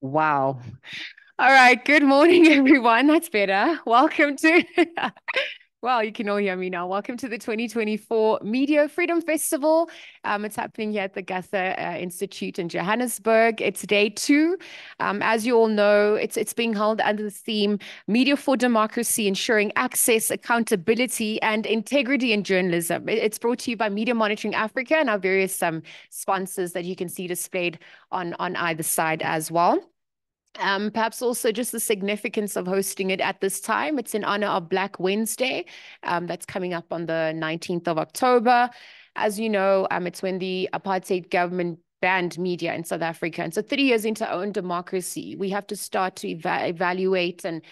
Wow. All right. Good morning, everyone. That's better. Welcome to, well, you can all hear me now. Welcome to the 2024 Media Freedom Festival. It's happening here at the Gotha Institute in Johannesburg. It's day two. As you all know, it's being held under the theme Media for Democracy, Ensuring Access, Accountability, and Integrity in Journalism. It's brought to you by Media Monitoring Africa and our various sponsors that you can see displayed on either side as well. Perhaps also just the significance of hosting it at this time. It's in honor of Black Wednesday, that's coming up on the 19th of October. As you know, it's when the apartheid government banned media in South Africa. And so 30 years into our own democracy, we have to start to evaluate and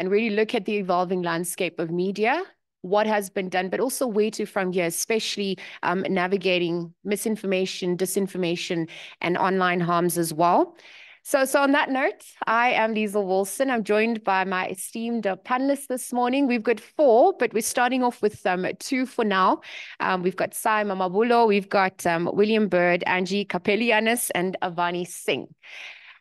really look at the evolving landscape of media, what has been done, but also where to from here, especially navigating misinformation, disinformation, and online harms as well. So on that note, I am Liesl Wilson. I'm joined by my esteemed panelists this morning. We've got four, but we're starting off with two for now. We've got Sai Mamabulo, we've got William Bird, Angie Kapelianis, and Avani Singh.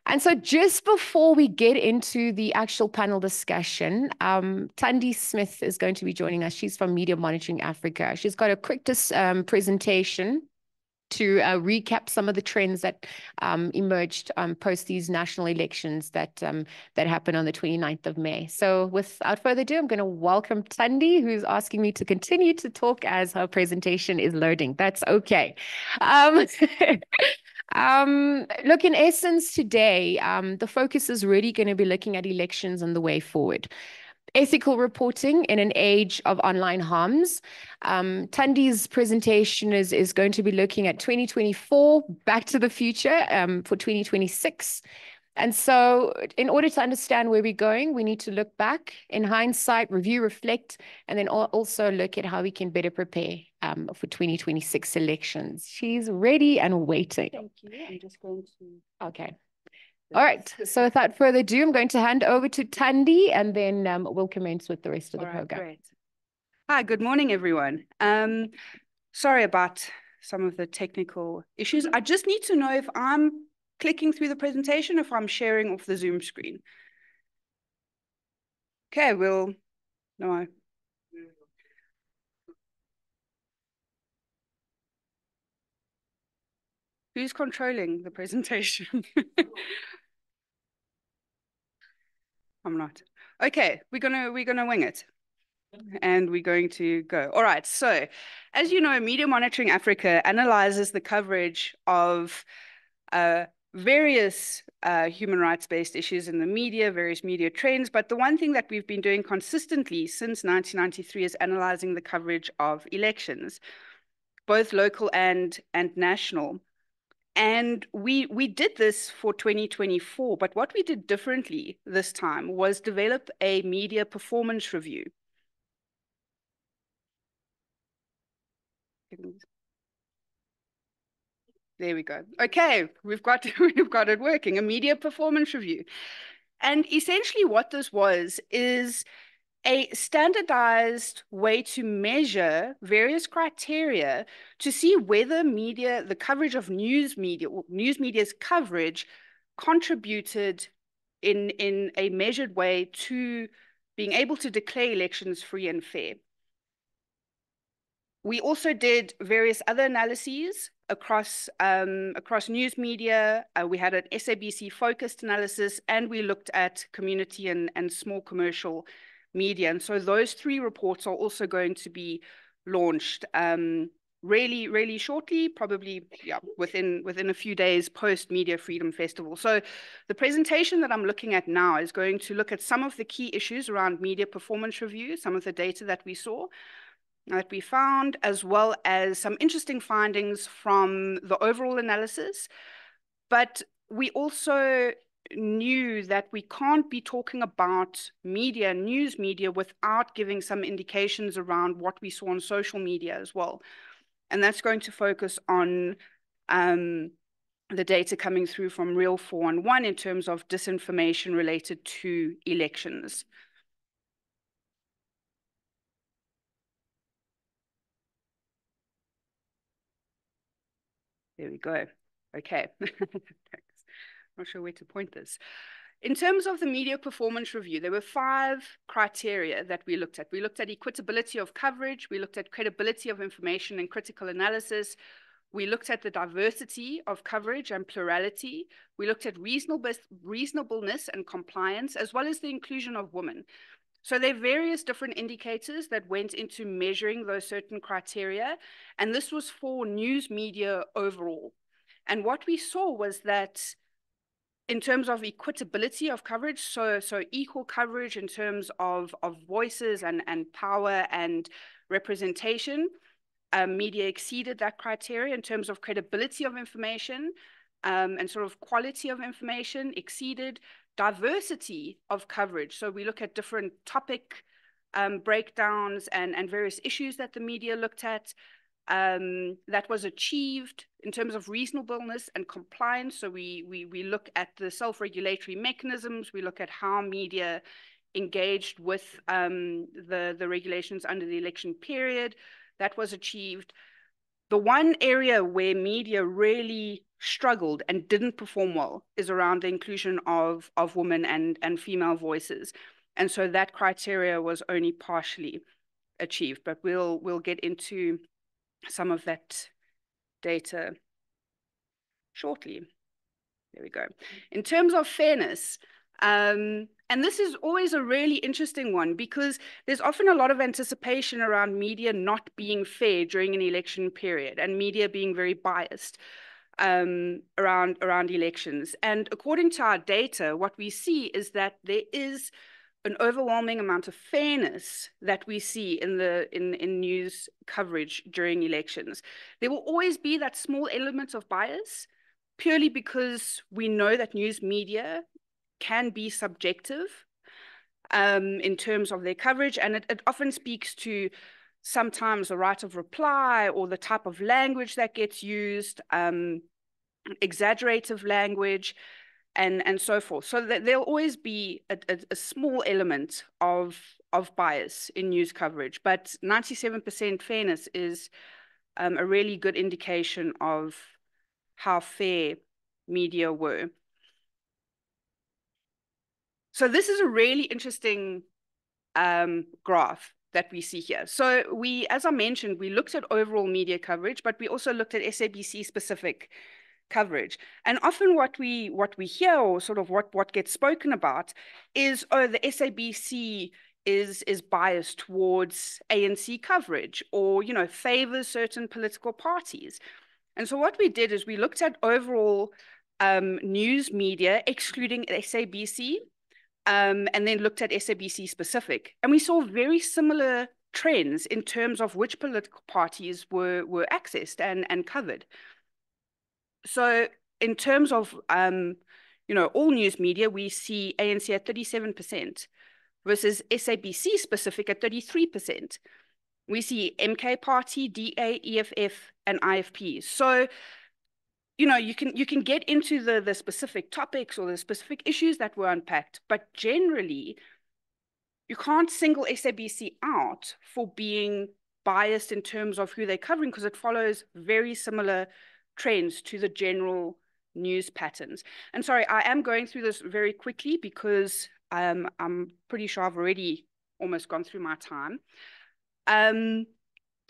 And so just before we get into the actual panel discussion, Thandi Smith is going to be joining us. She's from Media Monitoring Africa. She's got a quick presentation to recap some of the trends that emerged post these national elections that happened on the 29th of May. So without further ado, I'm going to welcome Thandi, who's asking me to continue to talk as her presentation is loading. That's okay. Look, in essence, today, the focus is really going to be looking at elections and the way forward. Ethical reporting in an age of online harms. Thandi's presentation is going to be looking at 2024, back to the future for 2026. And so in order to understand where we're going, we need to look back in hindsight, review, reflect, and then also look at how we can better prepare for 2026 elections. She's ready and waiting. Thank you. I'm just going to... Okay. All right. So without further ado, I'm going to hand over to Thandi, and then we'll commence with the rest of the program. Great. Hi, good morning, everyone. Sorry about some of the technical issues. I just need to know if I'm clicking through the presentation, if I'm sharing off the Zoom screen. Okay, no. Who's controlling the presentation? I'm not. Okay, we're gonna wing it. And we're going to go. All right. So, as you know, Media Monitoring Africa analyzes the coverage of various human rights-based issues in the media, various media trends. But the one thing that we've been doing consistently since 1993 is analyzing the coverage of elections, both local and national. And we did this for 2024, but what we did differently this time was develop a media performance review. There we go. Okay, we've got it working. A media performance review. And essentially what this is a standardized way to measure various criteria to see whether the coverage of news media's coverage contributed in a measured way to being able to declare elections free and fair. We also did various other analyses across news media. We had an SABC focused analysis, and we looked at community and small commercial media. And so those three reports are also going to be launched really shortly, probably within a few days post Media Freedom Festival. So the presentation that I'm looking at now is going to look at some of the key issues around media performance review, some of the data that we saw, that we found, as well as some interesting findings from the overall analysis. But we also knew that we can't be talking about media, news media, without giving some indications around what we saw on social media as well. And that's going to focus on the data coming through from Real 411 in terms of disinformation related to elections. There we go. Okay. not sure where to point this. In terms of the media performance review, there were 5 criteria that we looked at. We looked at equitability of coverage, we looked at credibility of information and critical analysis, we looked at the diversity of coverage and plurality, we looked at reasonableness and compliance, as well as the inclusion of women. So there are various different indicators that went into measuring those certain criteria, and this was for news media overall. And what we saw was that in terms of equitability of coverage, so equal coverage in terms of voices and power and representation, media exceeded that criteria. In terms of credibility of information and sort of quality of information, exceeded. Diversity of coverage, so we look at different topic breakdowns and various issues that the media looked at, that was achieved. In terms of reasonableness and compliance, so we look at the self-regulatory mechanisms, we look at how media engaged with the regulations under the election period, that was achieved. The one area where media really struggled and didn't perform well is around the inclusion of women and female voices. And so that criteria was only partially achieved, but we'll get into some of that data shortly. There we go. In terms of fairness, and this is always a really interesting one because there's often a lot of anticipation around media not being fair during an election period and media being very biased around elections. And according to our data, what we see is that there is an overwhelming amount of fairness that we see in news coverage during elections. There will always be that small element of bias, purely because we know that news media can be subjective in terms of their coverage, and it often speaks to sometimes the right of reply or the type of language that gets used, exaggerative language, and so forth. So that there'll always be a small element of bias in news coverage, but 97% fairness is a really good indication of how fair media were. So this is a really interesting graph that we see here. So we, as I mentioned, we looked at overall media coverage, but we also looked at SABC specific coverage. And often what we hear, or sort of what gets spoken about, is, oh, the SABC is biased towards ANC coverage, or, you know, favors certain political parties. And so what we did is we looked at overall news media, excluding SABC, and then looked at SABC specific. And we saw very similar trends in terms of which political parties were accessed and covered. So in terms of, you know, all news media, we see ANC at 37% versus SABC specific at 33%. We see MK Party, DA, EFF, and IFP. So, you know, you can get into the specific topics or the specific issues that were unpacked, but generally, you can't single SABC out for being biased in terms of who they're covering, because it follows very similar trends to the general news patterns. And sorry, I am going through this very quickly because I'm pretty sure I've already almost gone through my time.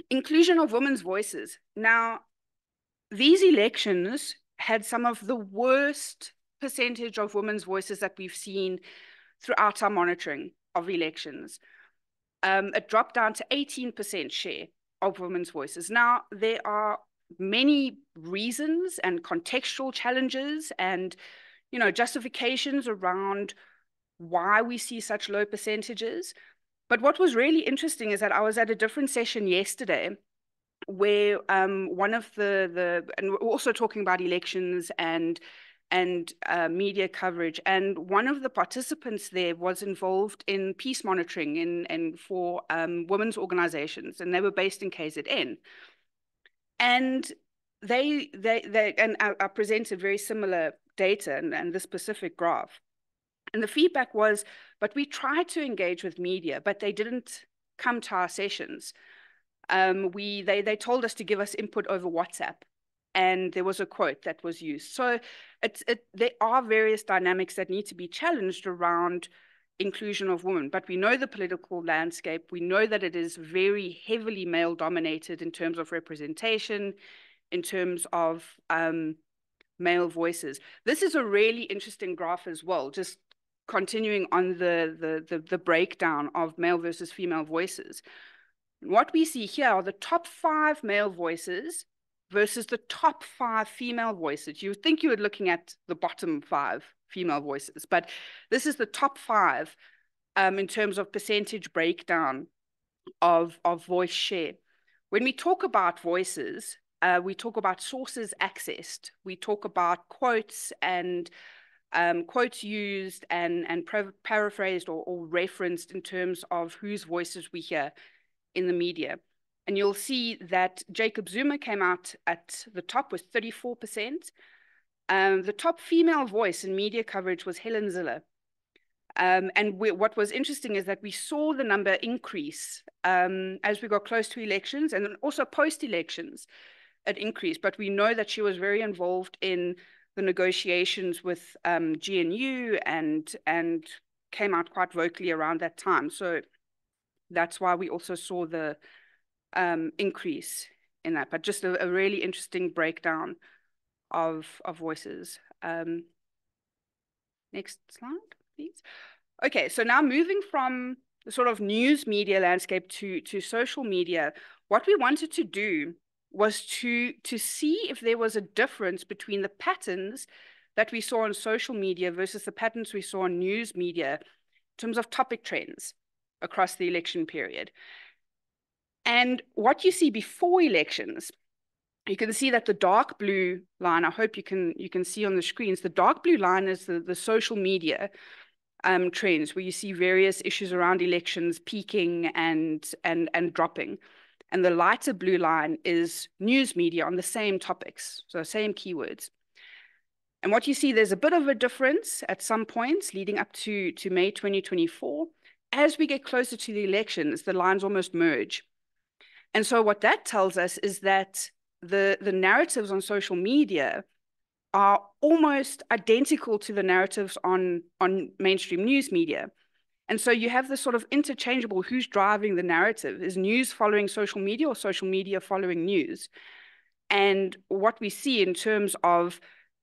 Inclusion of women's voices. Now, these elections had some of the worst percentage of women's voices that we've seen throughout our monitoring of elections. It dropped down to 18% share of women's voices. Now, there are many reasons and contextual challenges and, you know, justifications around why we see such low percentages. But what was really interesting is that I was at a different session yesterday where one of and we're also talking about elections and media coverage, and one of the participants there was involved in peace monitoring and for women's organizations, and they were based in KZN. And I presented very similar data and this specific graph. And the feedback was, but we tried to engage with media, but they didn't come to our sessions. They told us to give us input over WhatsApp. and there was a quote that was used. So there are various dynamics that need to be challenged around inclusion of women, but we know the political landscape. We know that it is very heavily male dominated in terms of representation, in terms of male voices. This is a really interesting graph as well, just continuing on the breakdown of male versus female voices. What we see here are the top 5 male voices versus the top 5 female voices. You would think you were looking at the bottom 5 female voices, but this is the top 5 in terms of percentage breakdown of voice share. When we talk about voices, we talk about sources accessed. We talk about quotes and quotes used and paraphrased or referenced in terms of whose voices we hear in the media. And you'll see that Jacob Zuma came out at the top with 34%. The top female voice in media coverage was Helen Zille. What was interesting is that we saw the number increase as we got close to elections, and then also post-elections, it increased. But we know that she was very involved in the negotiations with GNU and came out quite vocally around that time. So that's why we also saw the increase in that. But just a really interesting breakdown of voices. Next slide, please. Okay, so now moving from the sort of news media landscape to social media, what we wanted to do was to see if there was a difference between the patterns that we saw on social media versus the patterns we saw on news media in terms of topic trends across the election period. And what you see before elections, you can see that the dark blue line, I hope you can see on the screens, the dark blue line is the social media trends, where you see various issues around elections peaking and dropping. And the lighter blue line is news media on the same topics, so same keywords. And what you see, there's a bit of a difference at some points leading up to May 2024. As we get closer to the elections, the lines almost merge. And so what that tells us is that the narratives on social media are almost identical to the narratives on mainstream news media. And so you have this sort of interchangeable, who's driving the narrative? Is news following social media or social media following news? And what we see in terms of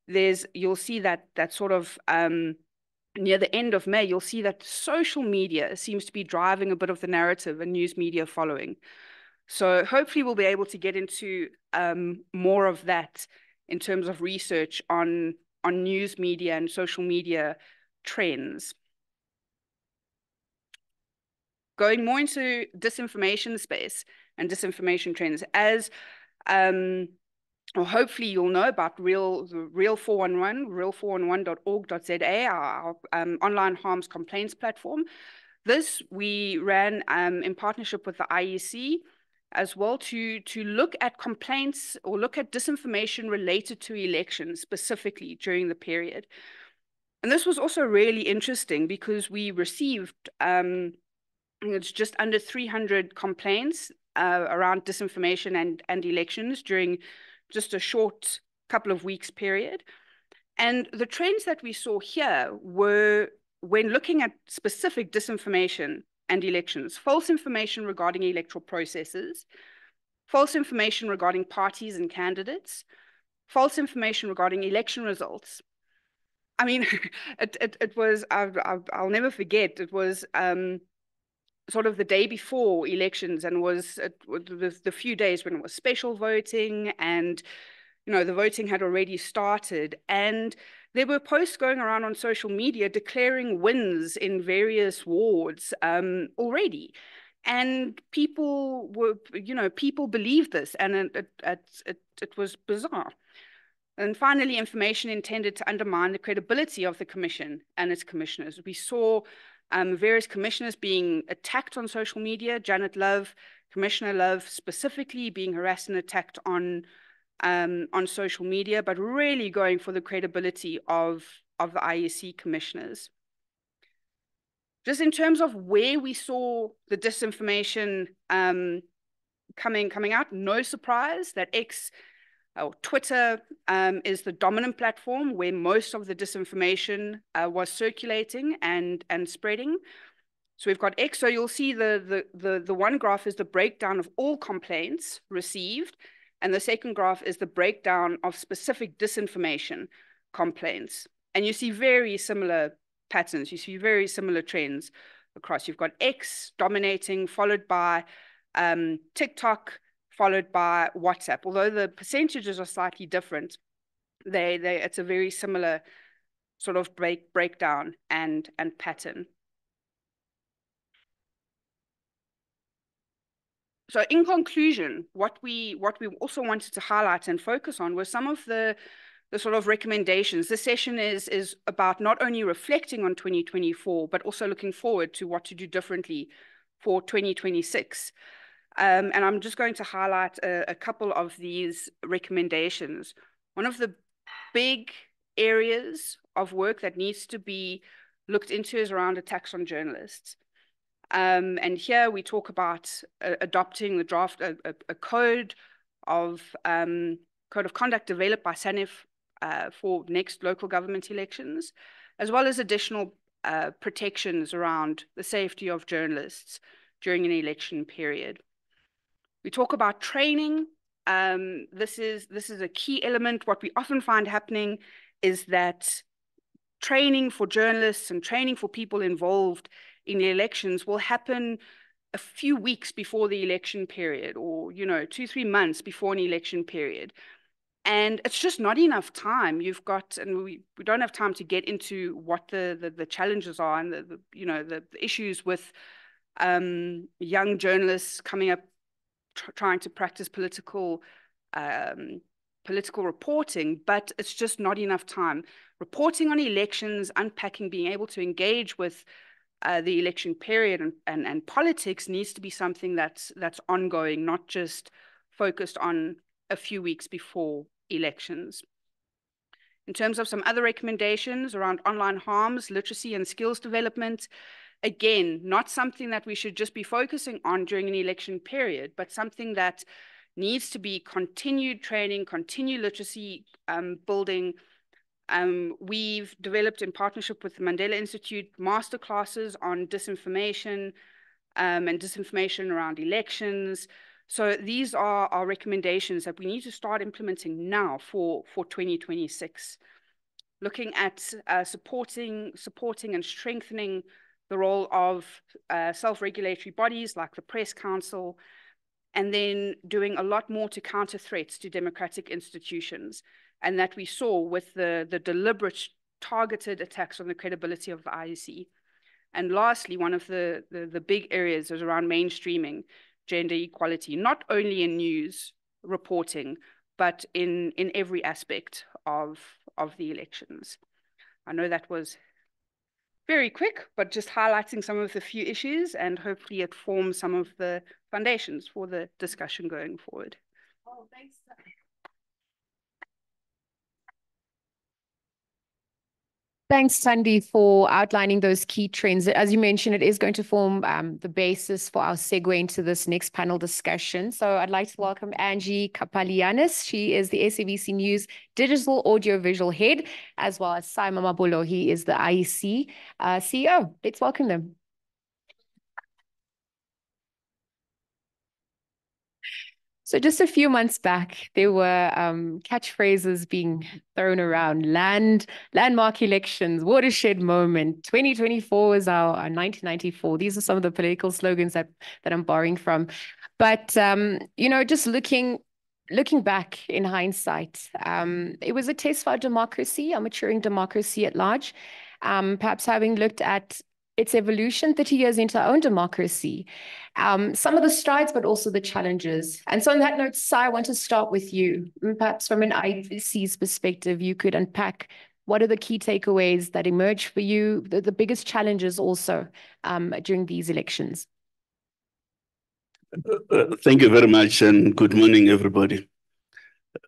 you'll see that sort of near the end of May, you'll see that social media seems to be driving a bit of the narrative and news media following. So hopefully we'll be able to get into more of that in terms of research on news media and social media trends. Going more into disinformation space and disinformation trends, as or hopefully you'll know about Real 411, real411.org.za, our online harms complaints platform. This we ran in partnership with the IEC as well to look at complaints or look at disinformation related to elections specifically during the period. And this was also really interesting because we received it's just under 300 complaints around disinformation and elections during just a short couple of weeks period. And the trends that we saw here were, when looking at specific disinformation and elections, false information regarding electoral processes, false information regarding parties and candidates, false information regarding election results. I mean, it was, I'll never forget, it was sort of the day before elections, and was the few days when it was special voting, and the voting had already started, and there were posts going around on social media declaring wins in various wards already, and people believed this, and it was bizarre. And finally, information intended to undermine the credibility of the commission and its commissioners. We saw various commissioners being attacked on social media. Janet Love, Commissioner Love specifically, being harassed and attacked on social media, but really going for the credibility of the IEC commissioners. Just in terms of where we saw the disinformation coming out, no surprise that X Twitter is the dominant platform where most of the disinformation was circulating and spreading. So we've got X. So you'll see the one graph is the breakdown of all complaints received, and the second graph is the breakdown of specific disinformation complaints. And you see very similar patterns. You see very similar trends across. You've got X dominating, followed by TikTok, followed by WhatsApp. Although the percentages are slightly different, it's a very similar sort of breakdown and pattern. So in conclusion, what we also wanted to highlight and focus on were some of the sort of recommendations. This session is about not only reflecting on 2024, but also looking forward to what to do differently for 2026. And I'm just going to highlight a couple of these recommendations. One of the big areas of work that needs to be looked into is around attacks on journalists. And here we talk about adopting the draft, a code of conduct developed by SANEF for next local government elections, as well as additional protections around the safety of journalists during an election period. We talk about training. This is a key element. What we often find happening is that training for journalists and training for people involved in the elections will happen a few weeks before the election period, or 2-3 months before an election period. And it's just not enough time. We don't have time to get into what the challenges are and the issues with young journalists coming up trying to practice political reporting, but it's just not enough time. Reporting on elections, unpacking, being able to engage with the election period and politics needs to be something that's ongoing, not just focused on a few weeks before elections. In terms of some other recommendations around online harms, literacy and skills development, again, not something that we should just be focusing on during an election period, but something that needs to be continued training, continued literacy building. We've developed in partnership with the Mandela Institute masterclasses on disinformation and disinformation around elections. So these are our recommendations that we need to start implementing now for 2026. Looking at supporting and strengthening the role of self-regulatory bodies like the Press Council, and then doing a lot more to counter threats to democratic institutions. And that we saw with the deliberate targeted attacks on the credibility of the IEC. And lastly, one of the big areas is around mainstreaming gender equality, not only in news reporting, but in every aspect of the elections. I know that was very quick, but just highlighting some of the few issues, and hopefully it forms some of the foundations for the discussion going forward. Oh, thanks. Thanks, Sandy, for outlining those key trends. As you mentioned, it is going to form the basis for our segue into this next panel discussion. So I'd like to welcome Angie Kapalianis. She is the SABC News Digital Audiovisual Head, as well as Simon Mabulo. He is the IEC CEO. Let's welcome them. So just a few months back, there were catchphrases being thrown around: landmark elections, watershed moment. 2024 was our 1994. These are some of the political slogans that I'm borrowing from. But just looking back in hindsight, it was a test for our democracy, our maturing democracy at large. Perhaps having looked at its evolution 30 years into our own democracy, some of the strides, but also the challenges. And so on that note, Sai, I want to start with you. Perhaps from an IEC's perspective, you could unpack what are the key takeaways that emerge for you, the biggest challenges also during these elections. Thank you very much, and good morning, everybody.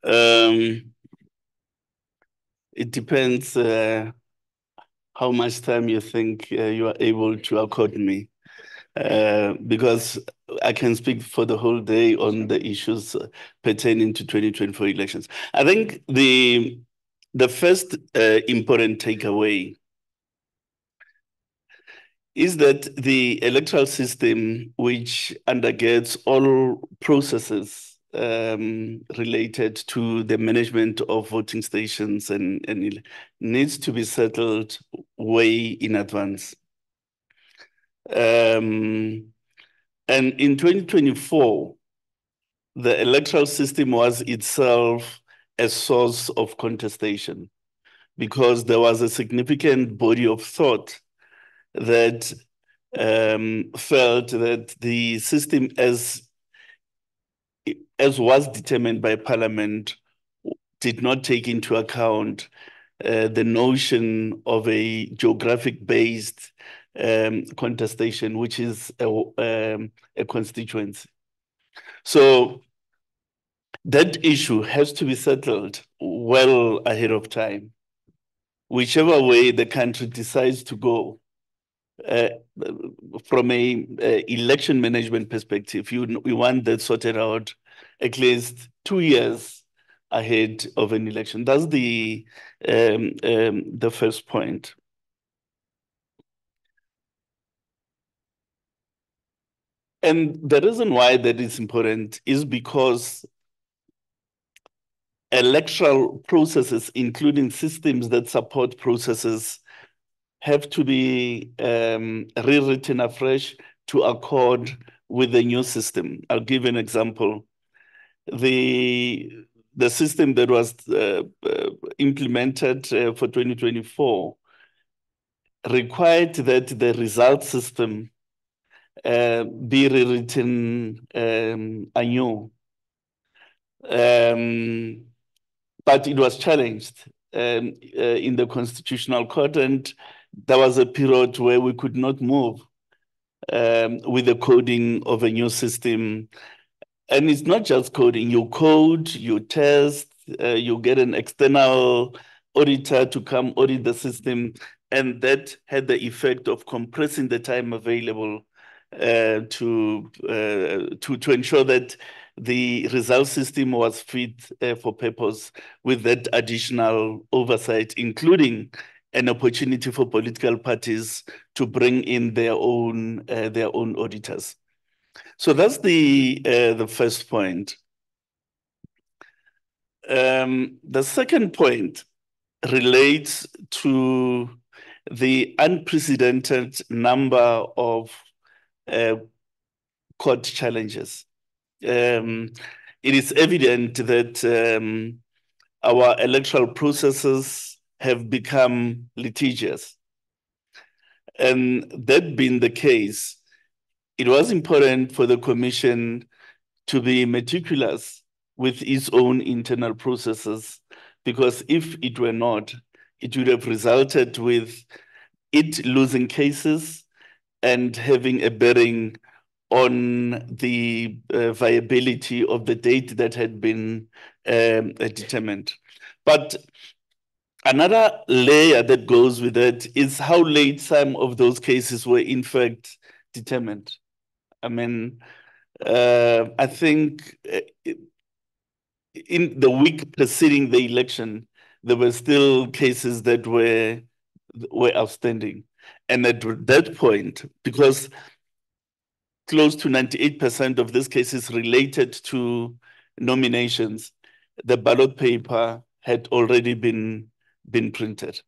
It depends how much time you think you are able to accord me. because I can speak for the whole day on the issues pertaining to 2024 elections. I think the first important takeaway is that the electoral system, which undergirds all processes related to the management of voting stations and needs to be settled way in advance. And in 2024, the electoral system was itself a source of contestation because there was a significant body of thought that felt that the system as was determined by Parliament did not take into account the notion of a geographic-based contestation, which is a constituency. So that issue has to be settled well ahead of time, whichever way the country decides to go. From a election management perspective, we want that sorted out at least 2 years ahead of an election. That's the first point. And the reason why that is important is because electoral processes, including systems that support processes, have to be rewritten afresh to accord with the new system. I'll give an example. The system that was implemented for 2024 required that the result system be rewritten anew. But it was challenged in the Constitutional Court, and there was a period where we could not move with the coding of a new system. And it's not just coding. You code, you test, you get an external auditor to come audit the system, and that had the effect of compressing the time available to ensure that the result system was fit for purpose with that additional oversight, including an opportunity for political parties to bring in their own auditors. So that's the first point. The second point relates to the unprecedented number of court challenges. It is evident that our electoral processes have become litigious. And that being the case, it was important for the Commission to be meticulous with its own internal processes, because if it were not, it would have resulted with it losing cases and having a bearing on the viability of the date that had been determined. But another layer that goes with it is how late some of those cases were in fact determined. I mean, I think in the week preceding the election, there were still cases that were outstanding. And at that point, because close to 98% of these cases related to nominations, the ballot paper had already been printed.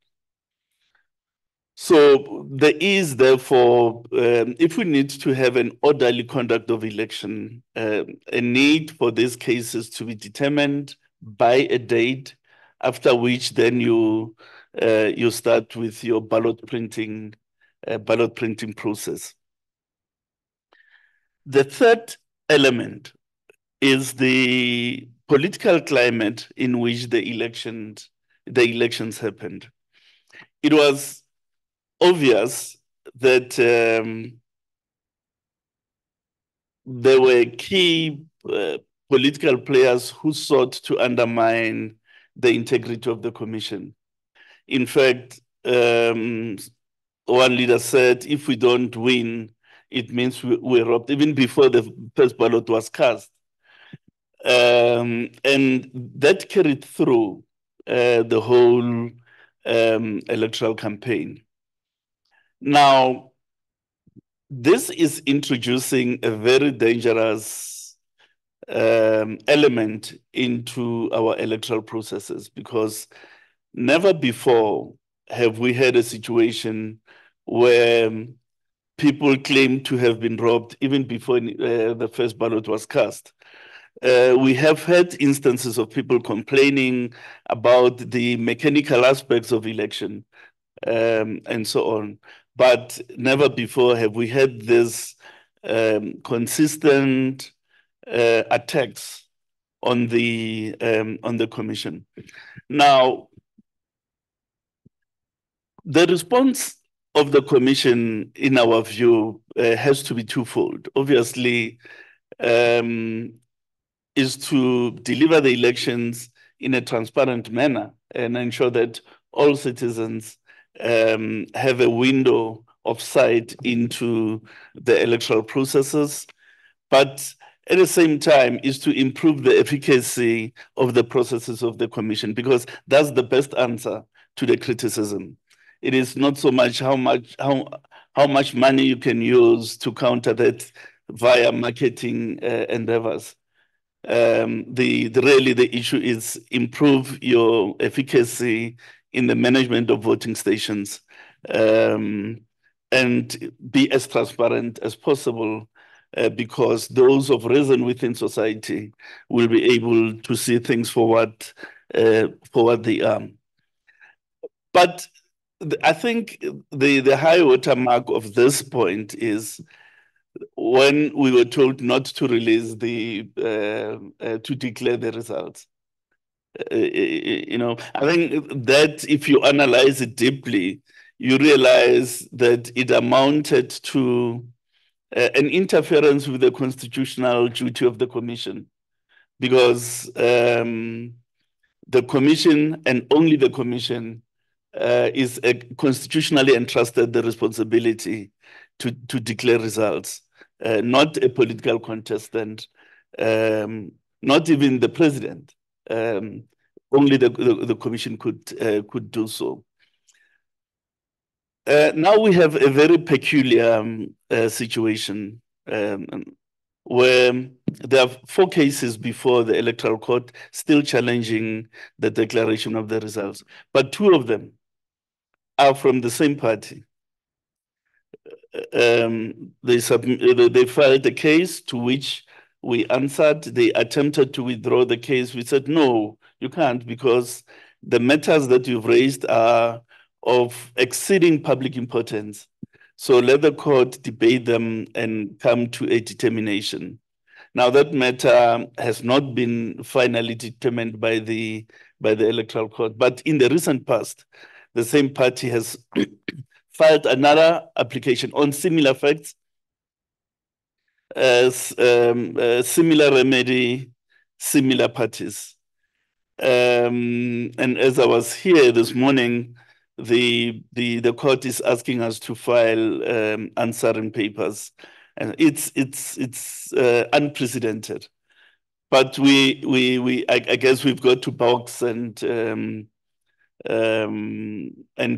So there is therefore, if we need to have an orderly conduct of election, a need for these cases to be determined by a date, after which then you start with your ballot printing process. The third element is the political climate in which the elections happened. It was obvious that there were key political players who sought to undermine the integrity of the Commission. In fact, one leader said, if we don't win, it means we were robbed even before the first ballot was cast. And that carried through the whole electoral campaign. Now, this is introducing a very dangerous element into our electoral processes, because never before have we had a situation where people claim to have been robbed even before the first ballot was cast. We have had instances of people complaining about the mechanical aspects of election and so on. But never before have we had this consistent attacks on the commission. Now, the response of the commission, in our view, has to be twofold. Obviously, is to deliver the elections in a transparent manner and ensure that all citizens have a window of sight into the electoral processes, but at the same time is to improve the efficacy of the processes of the commission, because that's the best answer to the criticism. It is not so much how much money you can use to counter that via marketing endeavors. Really the issue is improve your efficacy in the management of voting stations, and be as transparent as possible, because those of reason within society will be able to see things for what they are. But I think the high water mark of this point is when we were told not to release to declare the results. I think that if you analyze it deeply, you realize that it amounted to an interference with the constitutional duty of the commission, because the commission and only the commission is constitutionally entrusted the responsibility to declare results, not a political contestant, not even the president. Only the commission could do so. Now we have a very peculiar situation where there are 4 cases before the Electoral Court still challenging the declaration of the results, but 2 of them are from the same party. They filed a case to which we answered. They attempted to withdraw the case. We said, no, you can't, because the matters that you've raised are of exceeding public importance. So let the court debate them and come to a determination. Now, that matter has not been finally determined by the Electoral Court, but in the recent past, the same party has filed another application on similar facts, similar remedy, similar parties. And as I was here this morning, the court is asking us to file answering papers, and it's unprecedented. But I guess we've got to box and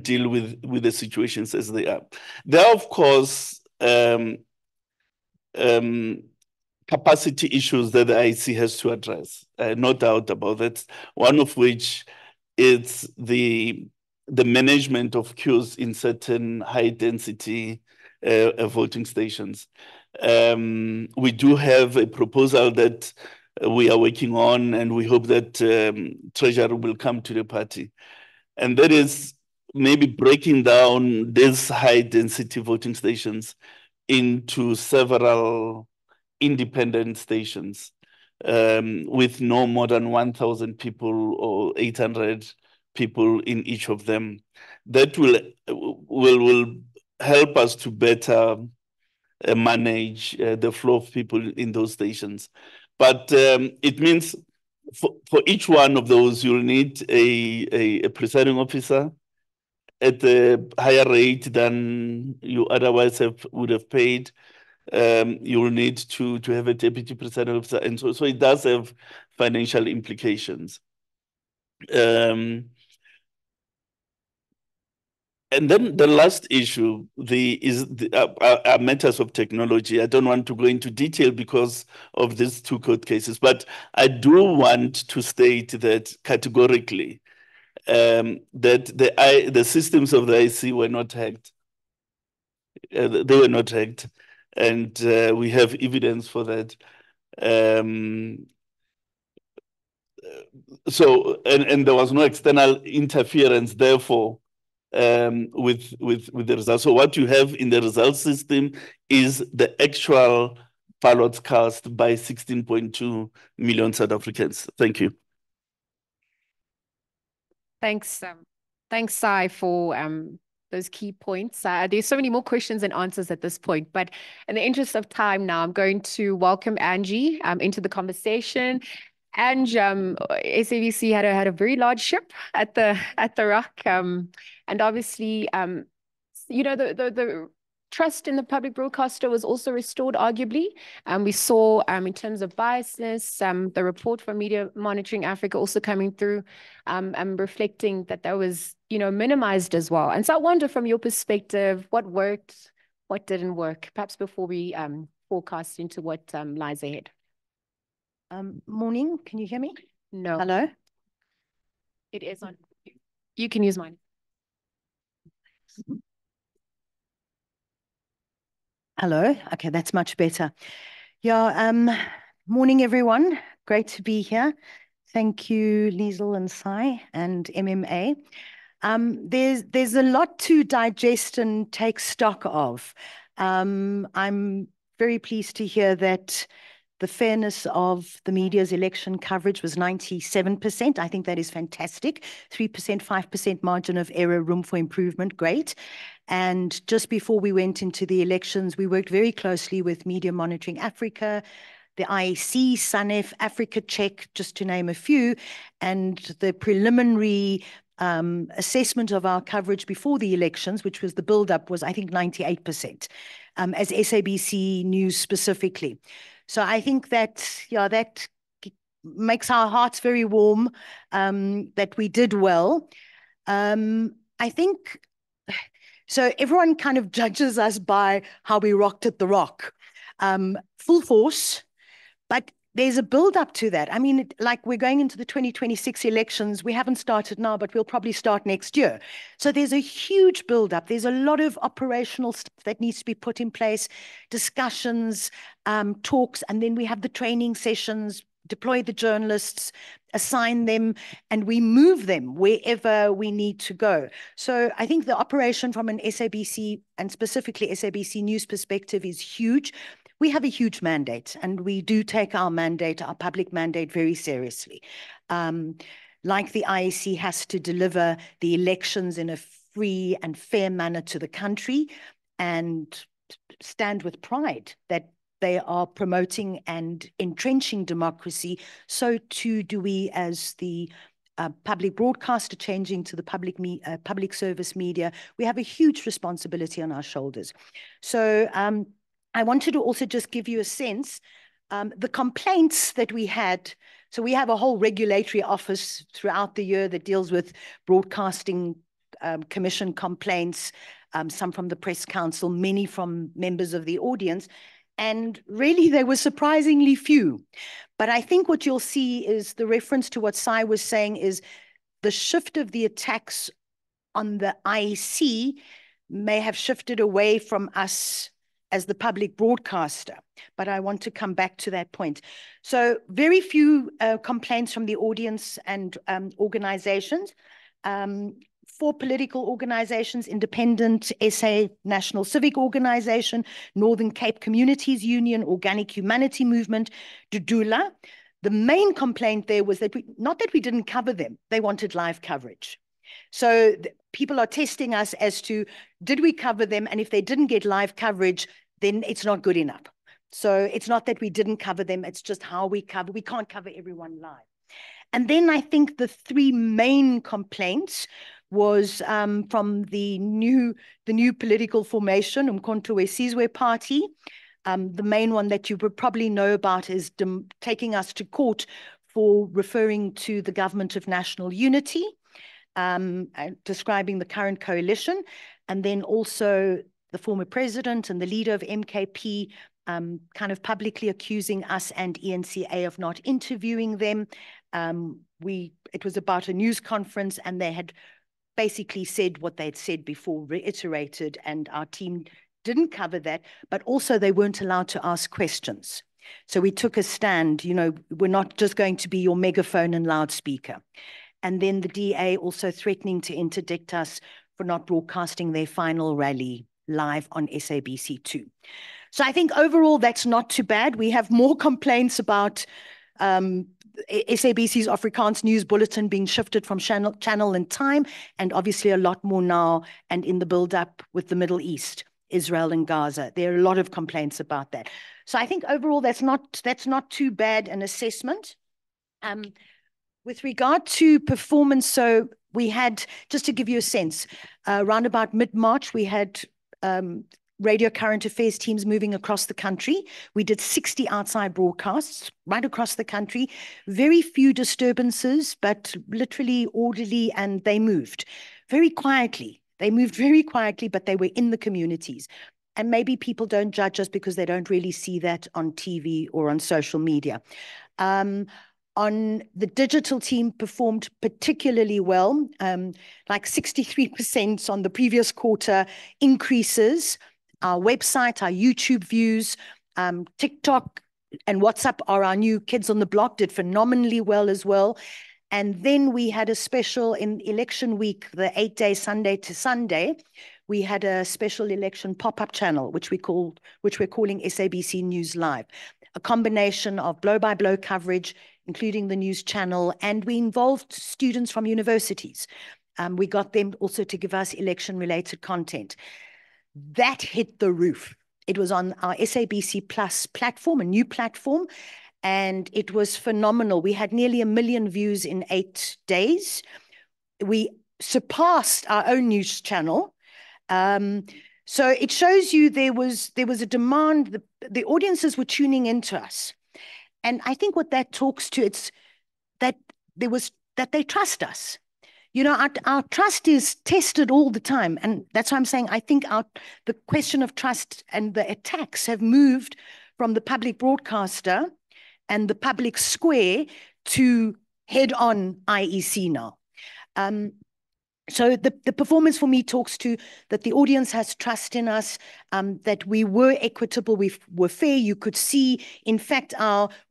deal with the situations as they are. There are, of course, capacity issues that the IEC has to address, no doubt about that. One of which is the management of queues in certain high density voting stations. We do have a proposal that we are working on, and we hope that Treasury will come to the party. And that is maybe breaking down these high density voting stations into several independent stations with no more than 1,000 people or 800 people in each of them. That will help us to better manage the flow of people in those stations. But it means for each one of those, you'll need a presiding officer at a higher rate than you otherwise would have paid. you will need to have a deputy presiding officer, and so it does have financial implications. And then the last issue is matters of technology. I don't want to go into detail because of these two court cases, but I do want to state that categorically that the systems of the IC were not hacked. They were not hacked, and we have evidence for that. So there was no external interference, therefore, with the results. So what you have in the results system is the actual ballots cast by 16.2 million South Africans. Thank you. Thanks, Sai, for those key points. There's so many more questions and answers at this point, but in the interest of time now, I'm going to welcome Angie into the conversation. And SABC had a very large ship at the Rock, and obviously, the trust in the public broadcaster was also restored, arguably. We saw, in terms of biasness, the report from Media Monitoring Africa also coming through, and reflecting that was, minimized as well. And so I wonder, from your perspective, what worked, what didn't work, perhaps before we forecast into what lies ahead. Morning, can you hear me? No. Hello? It is on. You can use mine. Hello, okay, that's much better. Yeah, morning everyone, great to be here. Thank you, Liesl and Sai and MMA. There's a lot to digest and take stock of. I'm very pleased to hear that the fairness of the media's election coverage was 97%. I think that is fantastic. 3%, 5% margin of error, room for improvement, great. And just before we went into the elections, we worked very closely with Media Monitoring Africa, the IEC, SANEF, Africa Check, just to name a few, and the preliminary assessment of our coverage before the elections, which was the build-up, was I think 98%, as SABC News specifically. So I think that, that makes our hearts very warm, that we did well. I think, so everyone kind of judges us by how we rocked at the Rock. Full force, but there's a build up to that. I mean, like we're going into the 2026 elections. We haven't started now, but we'll probably start next year. So there's a huge build up. There's a lot of operational stuff that needs to be put in place, discussions, talks, and then we have the training sessions, deploy the journalists, assign them, and we move them wherever we need to go. So I think the operation from an SABC and specifically SABC News perspective is huge. We have a huge mandate, and we do take our mandate, our public mandate, very seriously. Like the IEC has to deliver the elections in a free and fair manner to the country and stand with pride that they are promoting and entrenching democracy, so too do we as the public broadcaster changing to the public service media. We have a huge responsibility on our shoulders. So I wanted to also just give you a sense, the complaints that we had. So we have a whole regulatory office throughout the year that deals with broadcasting commission complaints, some from the Press Council, many from members of the audience. And really, they were surprisingly few. But I think what you'll see is the reference to what Sai was saying is the shift of the attacks on the IEC may have shifted away from us as the public broadcaster, but I want to come back to that point. So very few complaints from the audience and organizations. 4 political organizations: Independent, SA National Civic Organization, Northern Cape Communities Union, Organic Humanity Movement, Dudula. The main complaint there was that not that we didn't cover them, they wanted live coverage. So people are testing us as to, did we cover them? And if they didn't get live coverage, then it's not good enough. So it's not that we didn't cover them, it's just how we cover. We can't cover everyone live. And then I think the 3 main complaints was from the new political formation, Umkhonto we Sizwe Party, The main one that you would probably know about is taking us to court for referring to the Government of National Unity, describing the current coalition, and then also the former president and the leader of MKP kind of publicly accusing us and ENCA of not interviewing them. It was about a news conference, and they had basically said what they'd said before, reiterated, and our team didn't cover that, but also they weren't allowed to ask questions. So we took a stand, you know, we're not just going to be your megaphone and loudspeaker. And then the DA also threatening to interdict us for not broadcasting their final rally live on SABC2. So I think overall that's not too bad. We have more complaints about SABC's Afrikaans news bulletin being shifted from channel and time, and obviously a lot more now and in the build-up with the Middle East, Israel and Gaza. There are a lot of complaints about that. So I think overall that's not too bad an assessment. With regard to performance, so we had, just to give you a sense, around about mid-March, we had radio current affairs teams moving across the country. We did 60 outside broadcasts right across the country. Very few disturbances, but literally orderly, and they moved very quietly. They moved very quietly, but they were in the communities. And maybe people don't judge us because they don't really see that on TV or on social media. On the digital team performed particularly well, like 63% on the previous quarter increases. Our website, our YouTube views, TikTok and WhatsApp are our new kids on the block, did phenomenally well as well. And then we had a special in election week, the 8-day Sunday to Sunday. We had a special election pop-up channel, which we're calling SABC News Live, a combination of blow-by-blow coverage, including the news channel, and we involved students from universities. We got them also to give us election-related content. That hit the roof. It was on our SABC Plus platform, a new platform, and it was phenomenal. We had nearly 1 million views in 8 days. We surpassed our own news channel. So it shows you there was a demand. The audiences were tuning into us. And I think what that talks to, it's that they trust us. You know, our trust is tested all the time. And that's why I'm saying I think the question of trust and the attacks have moved from the public broadcaster and the public square to head-on IEC now. So the performance for me talks to that the audience has trust in us, that we were equitable, we were fair. You could see, in fact,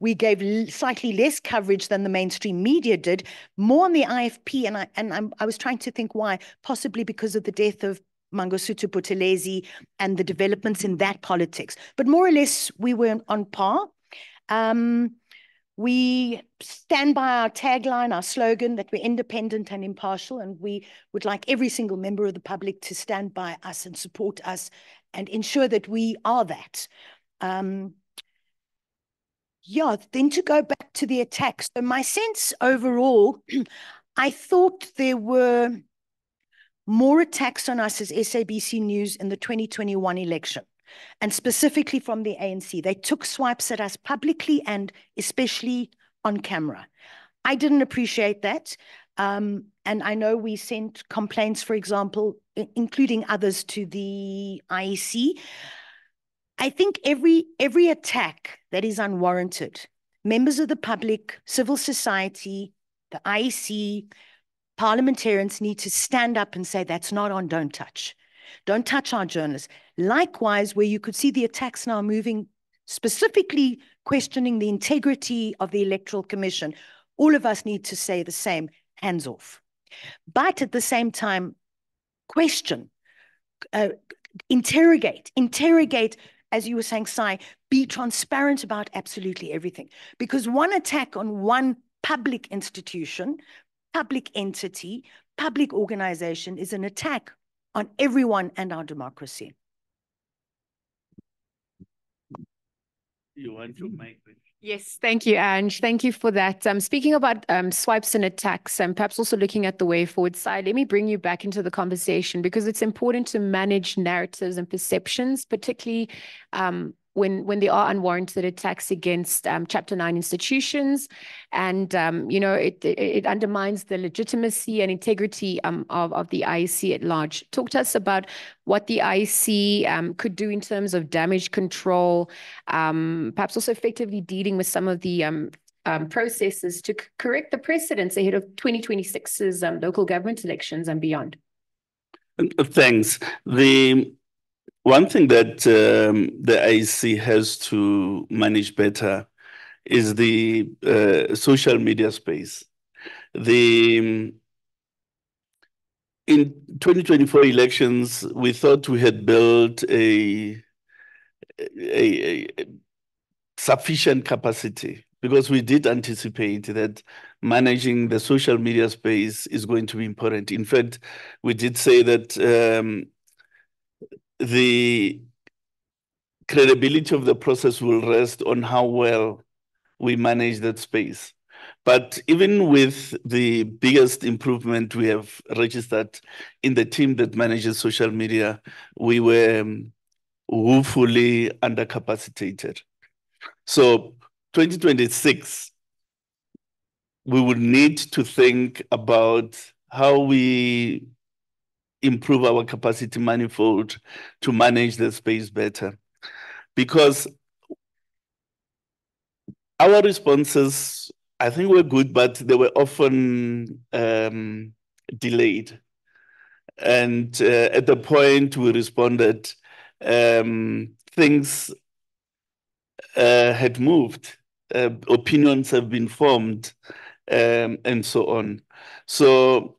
we gave slightly less coverage than the mainstream media did, more on the IFP, and I was trying to think why, possibly because of the death of Mangosuthu Buthelezi and the developments in that politics. But more or less, we were on par. We stand by our tagline, our slogan, that we're independent and impartial, and we would like every single member of the public to stand by us and support us and ensure that we are that. Yeah, then to go back to the attacks. So my sense overall, I thought there were more attacks on us as SABC News in the 2021 election, and specifically from the ANC. They took swipes at us publicly and especially on camera. I didn't appreciate that. And I know we sent complaints, for example, including others to the IEC. I think every attack that is unwarranted, members of the public, civil society, the IEC, parliamentarians need to stand up and say, that's not on, don't touch. Don't touch our journalists. Likewise, where you could see the attacks now moving, specifically questioning the integrity of the Electoral Commission, all of us need to say the same, hands off. But at the same time, question, interrogate, as you were saying, Sai, be transparent about absolutely everything. Because one attack on one public institution, public entity, public organization is an attack on everyone and our democracy. You want to make it? Yes, thank you, Ange. Thank you for that. Speaking about swipes and attacks, and perhaps also looking at the way forward side, let me bring you back into the conversation because it's important to manage narratives and perceptions, particularly when there are unwarranted attacks against Chapter 9 institutions, and it undermines the legitimacy and integrity of the IEC at large. Talk to us about what the IEC could do in terms of damage control, perhaps also effectively dealing with some of the processes to correct the precedents ahead of 2026's local government elections and beyond. Thanks. The one thing that the IEC has to manage better is the social media space. In 2024 elections, we thought we had built a sufficient capacity, because we did anticipate that managing the social media space is going to be important. In fact, we did say that the credibility of the process will rest on how well we manage that space. But even with the biggest improvement we have registered in the team that manages social media, we were woefully undercapacitated. So 2026, we would need to think about how we improve our capacity manifold to manage the space better. Because our responses, I think, were good, but they were often delayed. And at the point we responded, things had moved, opinions have been formed, and so on. So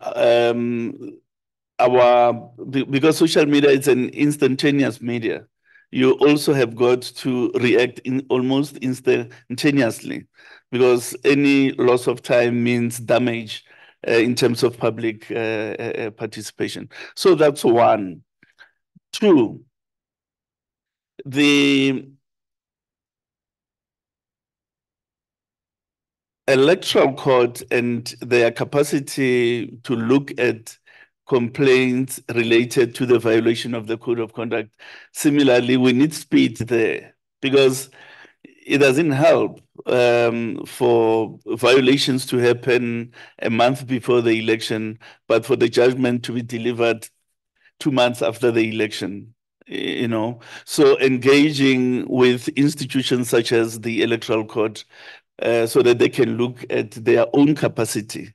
because social media is an instantaneous media, you also have got to react almost instantaneously, because any loss of time means damage in terms of public participation. So that's one. Two, the electoral court and their capacity to look at complaints related to the violation of the code of conduct. Similarly, we need speed there, because it doesn't help for violations to happen a month before the election, but for the judgment to be delivered 2 months after the election. So engaging with institutions such as the electoral court so that they can look at their own capacity.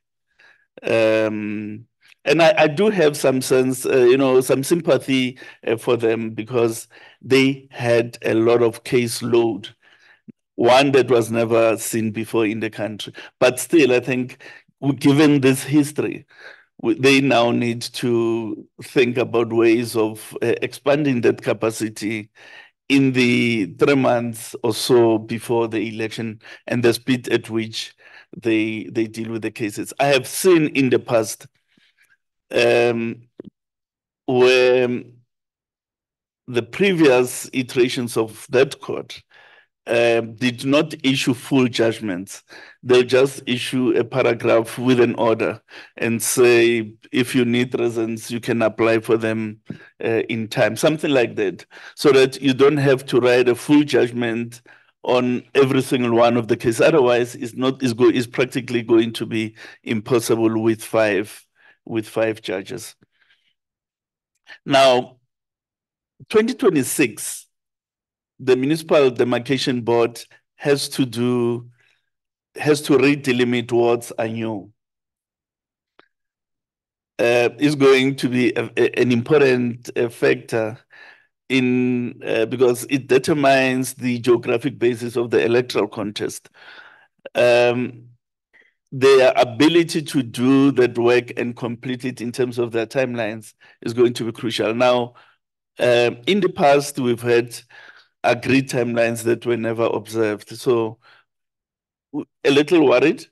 And I do have some sense, some sympathy for them, because they had a lot of caseload, one that was never seen before in the country. But still, I think, given this history, they now need to think about ways of expanding that capacity in the 3 months or so before the election, and the speed at which they deal with the cases. I have seen in the past where the previous iterations of that court did not issue full judgments. They'll just issue a paragraph with an order and say, if you need reasons, you can apply for them in time, something like that, so that you don't have to write a full judgment on every single one of the cases. Otherwise, it's practically going to be impossible with five judges. Now, 2026, the Municipal Demarcation Board has to redelimit wards anew. Is going to be an important factor because it determines the geographic basis of the electoral contest. Their ability to do that work and complete it in terms of their timelines is going to be crucial. Now, in the past, we've had agreed timelines that were never observed. So a little worried,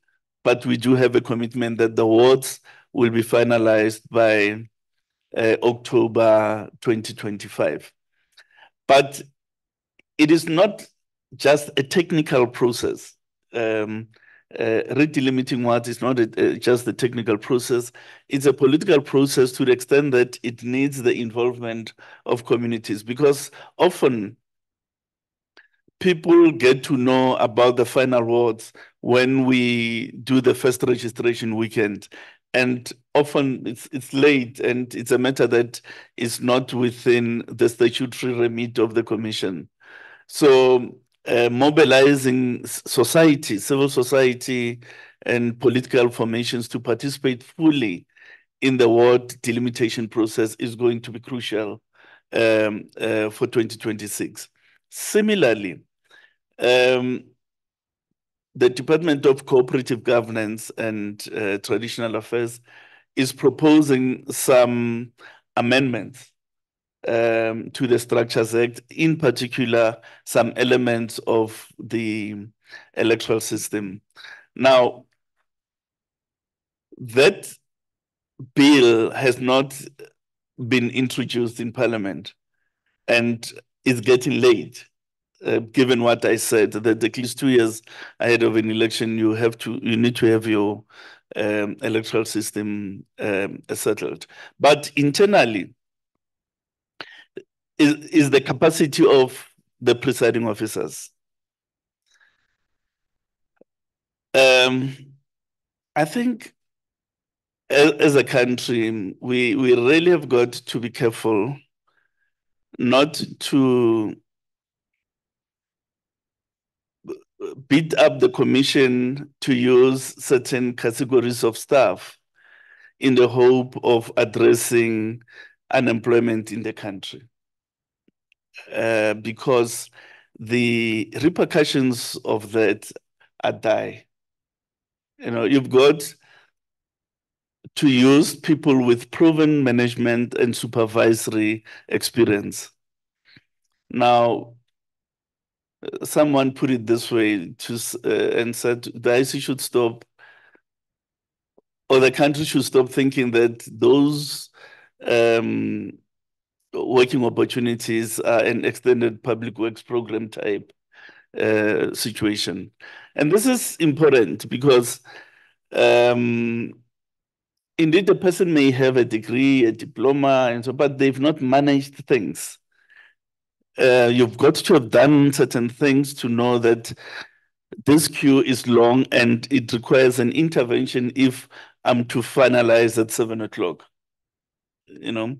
but we do have a commitment that the wards will be finalized by October 2025. But it is not just a technical process. Redelimiting wards is not just a technical process. It's a political process to the extent that it needs the involvement of communities, because often people get to know about the final awards when we do the first registration weekend. And often it's late, and it's a matter that is not within the statutory remit of the commission. So mobilizing society, civil society, and political formations to participate fully in the ward delimitation process is going to be crucial for 2026. Similarly, the Department of Cooperative Governance and Traditional Affairs is proposing some amendments to the Structures Act, in particular, some elements of the electoral system. Now, that bill has not been introduced in Parliament and is getting late. Given what I said, that at least 2 years ahead of an election, you need to have your electoral system settled. But internally, is the capacity of the presiding officers. I think as a country, we really have got to be careful not to beat up the commission to use certain categories of staff in the hope of addressing unemployment in the country. Because the repercussions of that are dire. You know, you've got to use people with proven management and supervisory experience. Now, someone put it this way and said the IC should stop, or the country should stop thinking that those working opportunities are an extended public works program type situation. And this is important because indeed, the person may have a degree, a diploma, and so, but they've not managed things. You've got to have done certain things to know that this queue is long and it requires an intervention if I'm to finalize at 7 o'clock. You know,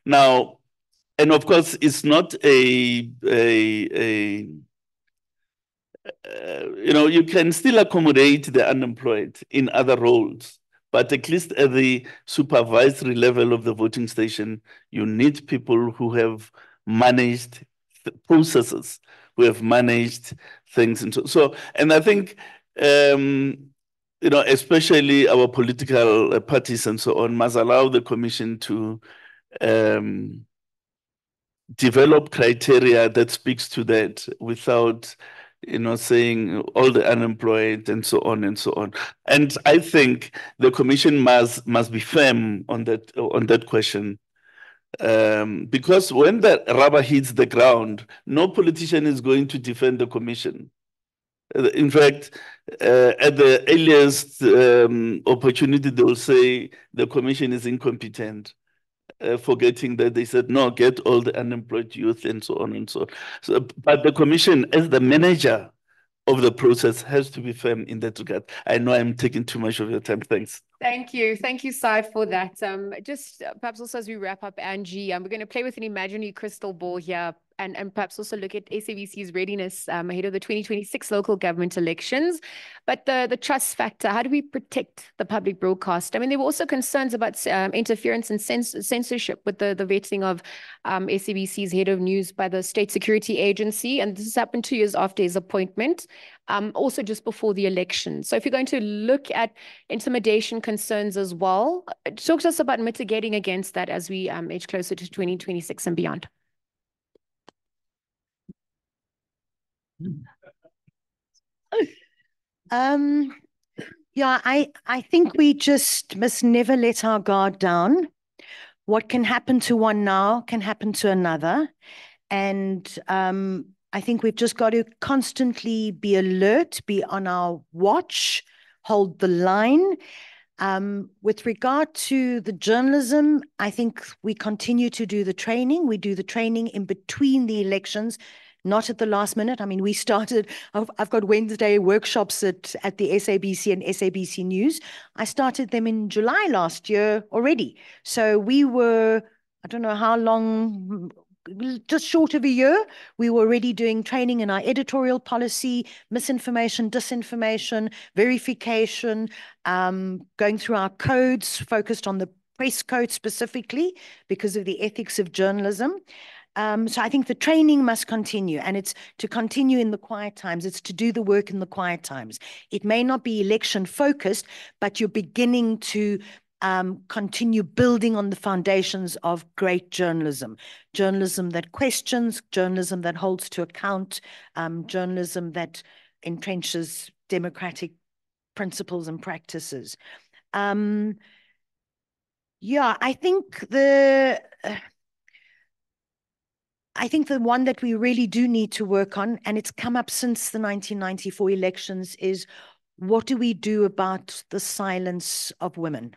now, and of course, it's not you know, you can still accommodate the unemployed in other roles, but at least at the supervisory level of the voting station, you need people who have managed processes, who have managed things. And so and I think, you know, especially our political parties and so on must allow the commission to develop criteria that speaks to that without, you know, saying all the unemployed and so on and so on. And I think the commission must be firm on that question. Because when the rubber hits the ground, no politician is going to defend the commission. In fact, at the earliest opportunity, they will say the commission is incompetent. Forgetting that they said, no, get all the unemployed youth and so on and so on. So, but the commission, as the manager of the process, has to be firm in that regard. I know I'm taking too much of your time. Thanks. Thank you. Thank you, Sai, for that. Just perhaps also as we wrap up, Angie, we're going to play with an imaginary crystal ball here and perhaps also look at SABC's readiness ahead of the 2026 local government elections. But the trust factor, how do we protect the public broadcast? I mean, there were also concerns about interference and censorship with the vetting of SABC's head of news by the State Security Agency. And this has happened 2 years after his appointment, also just before the election. So if you're going to look at intimidation concerns as well, talk to us about mitigating against that as we edge closer to 2026 and beyond. Yeah, I think we just must never let our guard down. What can happen to one now can happen to another. And I think we've just got to constantly be alert, be on our watch, hold the line. With regard to the journalism, I think we continue to do the training. We do the training in between the elections not at the last minute. I mean, we started, I've got Wednesday workshops at the SABC and SABC News. I started them in July last year already. So we were, I don't know how long, just short of a year, we were already doing training in our editorial policy, misinformation, disinformation, verification, going through our codes, focused on the press code specifically because of the ethics of journalism. So I think the training must continue, and it's to continue in the quiet times. It's to do the work in the quiet times. It may not be election focused, but you're beginning to continue building on the foundations of great journalism. Journalism that questions, journalism that holds to account, journalism that entrenches democratic principles and practices. Yeah, I think the one that we really do need to work on, and it's come up since the 1994 elections, is what do we do about the silence of women?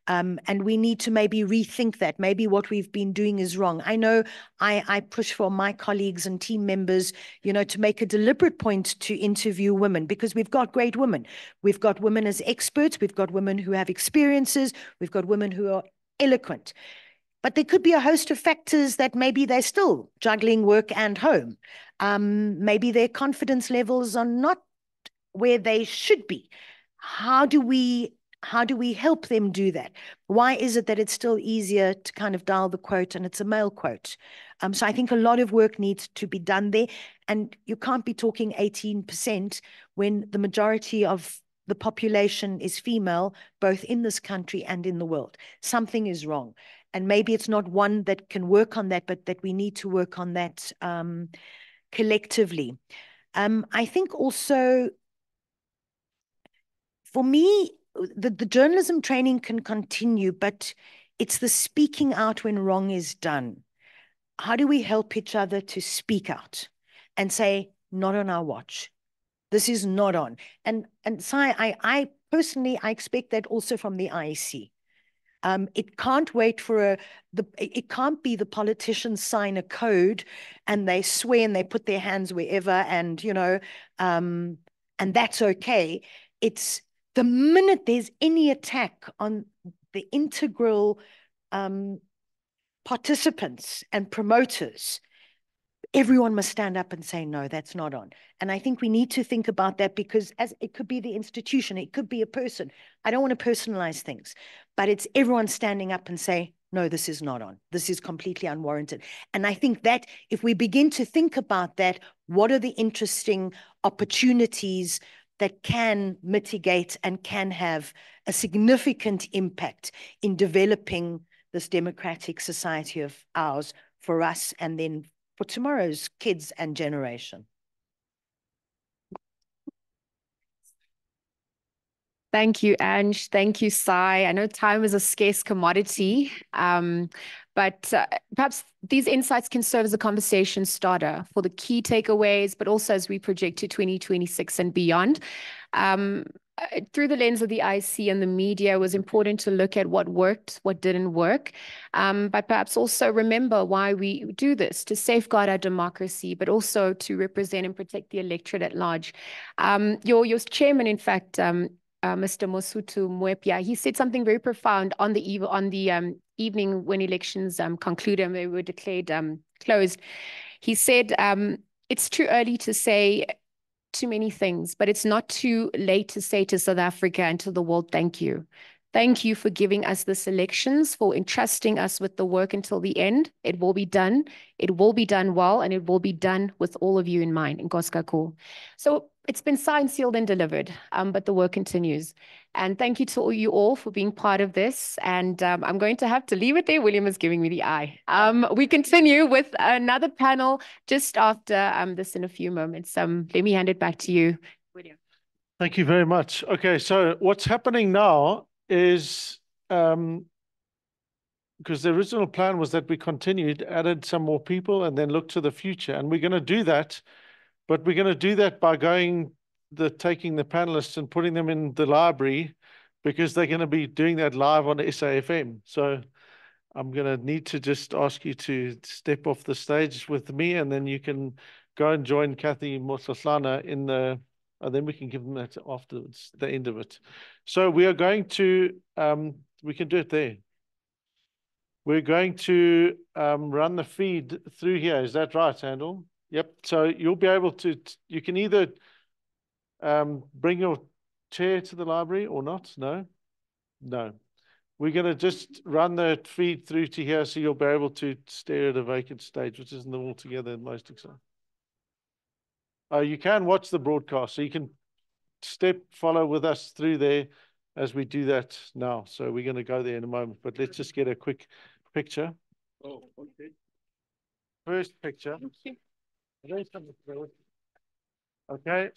And we need to maybe rethink that. Maybe what we've been doing is wrong. I know I push for my colleagues and team members, to make a deliberate point to interview women, because we've got great women. We've got women as experts. We've got women who have experiences. We've got women who are eloquent. But there could be a host of factors that maybe they're still juggling work and home. Maybe their confidence levels are not where they should be. How do we help them do that? Why is it that it's still easier to kind of dial the quote and it's a male quote? So I think a lot of work needs to be done there. And you can't be talking 18% when the majority of the population is female, both in this country and in the world. Something is wrong. And maybe it's not one that can work on that, but that we need to work on that collectively. I think also, for me, the journalism training can continue, but it's the speaking out when wrong is done. How do we help each other to speak out and say, not on our watch? This is not on. And so I personally, I expect that also from the IEC. It can't wait for it can't be the politicians sign a code and they swear and they put their hands wherever and, and that's okay. It's the minute there's any attack on the integral participants and promoters, everyone must stand up and say, no, that's not on. And I think we need to think about that, because as it could be the institution, it could be a person. I don't want to personalize things, but it's everyone standing up and say, no, this is not on. This is completely unwarranted. And I think that if we begin to think about that, what are the interesting opportunities that can mitigate and can have a significant impact in developing this democratic society of ours for us and then for tomorrow's kids and generation. Thank you, Ange. Thank you, Sai. I know time is a scarce commodity, but perhaps these insights can serve as a conversation starter for the key takeaways, but also as we project to 2026 and beyond. Through the lens of the IC and the media, it was important to look at what worked, what didn't work, but perhaps also remember why we do this, to safeguard our democracy, but also to represent and protect the electorate at large. Your chairman, in fact, Mr. Mosutu Mwepia, he said something very profound on the evening when elections concluded and they were declared closed. He said, it's too early to say too many things, but it's not too late to say to South Africa and to the world, thank you. Thank you for giving us this elections, for entrusting us with the work until the end. It will be done. It will be done well, and it will be done with all of you in mind. Nkosi. So it's been signed, sealed, and delivered, but the work continues. And thank you to you all for being part of this. And I'm going to have to leave it there. William is giving me the eye. We continue with another panel just after this in a few moments. Let me hand it back to you, William. Thank you very much. Okay, so what's happening now is, because the original plan was that we continued, added some more people, and then look to the future. And we're going to do that, but we're going to do that by taking the panelists and putting them in the library, because they're going to be doing that live on SAFM. So I'm going to need to just ask you to step off the stage with me, and then you can go and join Kathy Mosasana in the, then we can give them that afterwards, the end of it. So we are going to, we can do it there. We're going to run the feed through here. Is that right, Handel? Yep. So you'll be able to, you can either bring your chair to the library or not. No? No. We're going to just run the feed through to here so you'll be able to stare at a vacant stage, which isn't altogether most exciting. You can watch the broadcast, so you can follow with us through there as we do that now. So we're going to go there in a moment, but let's just get a quick picture. Oh, okay. First picture. Okay.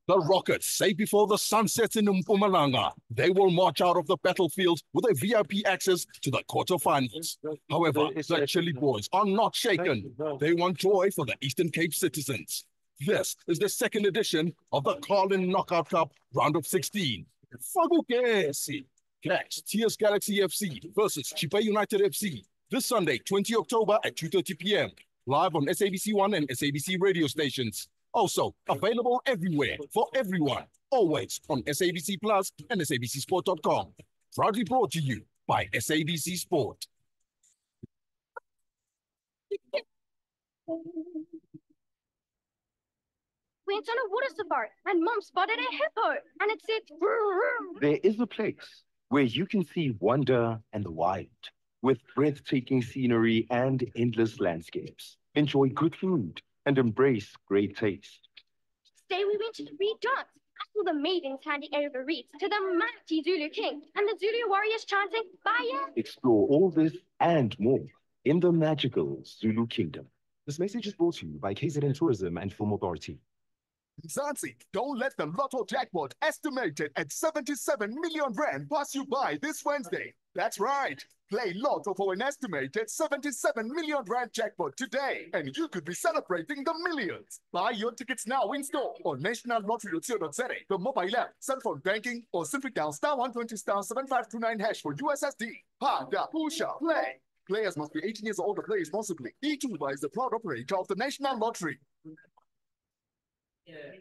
The Rockets say before the sun sets in Mpumalanga, they will march out of the battlefield with a VIP access to the quarterfinals. However, the Chili Boys are not shaken. They want joy for the Eastern Cape citizens. This is the second edition of the Carlin Knockout Cup Round of 16. Fagukesi. Catch TS Galaxy FC versus Chipa United FC this Sunday, 20 October at 2:30 p.m. live on SABC 1 and SABC radio stations. Also available everywhere for everyone, always on SABC Plus and SABCSport.com. Proudly brought to you by SABC Sport. Went on a water safari and Mom spotted a hippo and it said, There is a place where you can see wonder and the wild with breathtaking scenery and endless landscapes. Enjoy good food and embrace great taste. Today we went to the Reed dance. I saw the maidens handing over reeds to the mighty Zulu king and the Zulu warriors chanting, Baya. Explore all this and more in the magical Zulu kingdom. This message is brought to you by KZN Tourism and Film Authority. Zanzi, don't let the lotto jackpot estimated at 77 million rand pass you by this Wednesday. That's right. Play lotto for an estimated 77 million rand jackpot today, and you could be celebrating the millions. Buy your tickets now in store on nationallottery.co.za, the mobile app, cell phone banking, or simply dial *120 *7529# for USSD. Pada, Pusha, play. Players must be 18 years old to play responsibly. E2 is the proud operator of the National Lottery.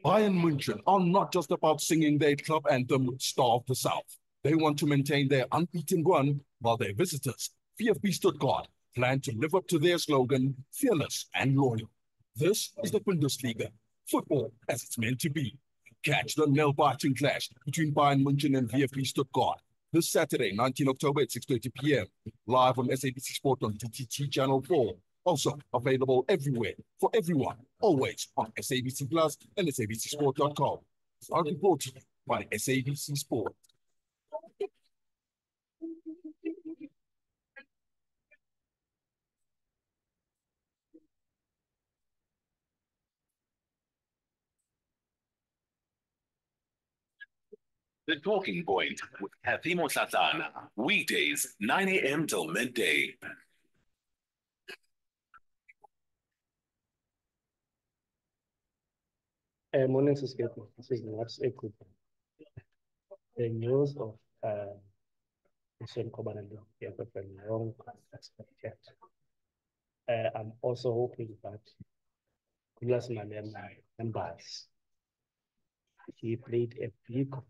Bayern München are not just about singing their club anthem, Star of the South. They want to maintain their unbeaten run while their visitors, VfB Stuttgart, plan to live up to their slogan, fearless and loyal. This is the Bundesliga, football as it's meant to be. Catch the nail-biting clash between Bayern München and VfB Stuttgart this Saturday, 19 October at 6:30 p.m. live on SABC Sport on DTT Channel 4. Also available everywhere for everyone, always on SABC Plus and SABCSport.com. Proudly brought to you by SABC Sport. The Talking Point with Kathy Mosasana. Weekdays, 9 a.m. till midday. Morning, Saskatchewan. This is Max Ekup. The news of Mission Kobanalo have a long expected. I'm also hoping that Kulas Malema members, he played a big role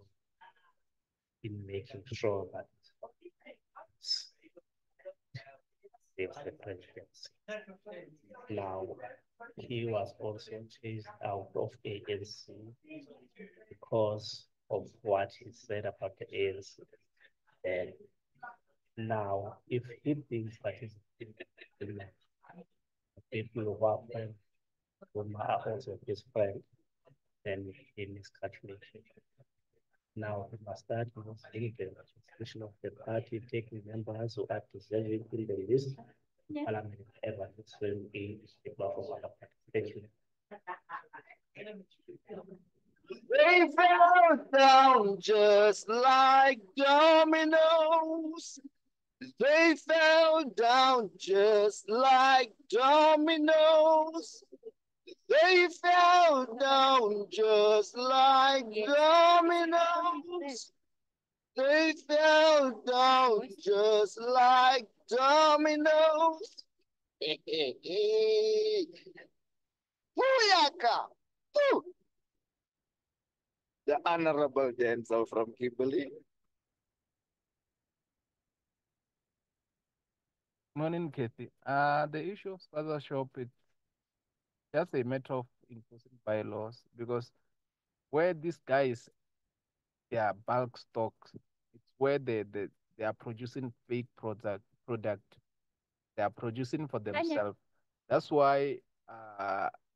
in making sure that saves the presidency. Now, he was also chased out of ANC because of what he said about the ANC. And now, if he thinks that he's people who are friends, who are also his friend, then he miscalculated. Now he must start using the institution of the party, taking members who are deserving in the list. Parliament ever swim in the block of other parties. They fell down just like dominoes. They fell down just like dominoes. They fell down just like dominoes. They fell down just like dominoes. Booyaka! Ooh. The Honorable Denzel from Kimberley. Morning, Kathy. The issue of sponsorship, it's just a matter of enforcing bylaws because where these guys, they are bulk stocks, it's where they are producing fake product. They are producing for themselves. That's why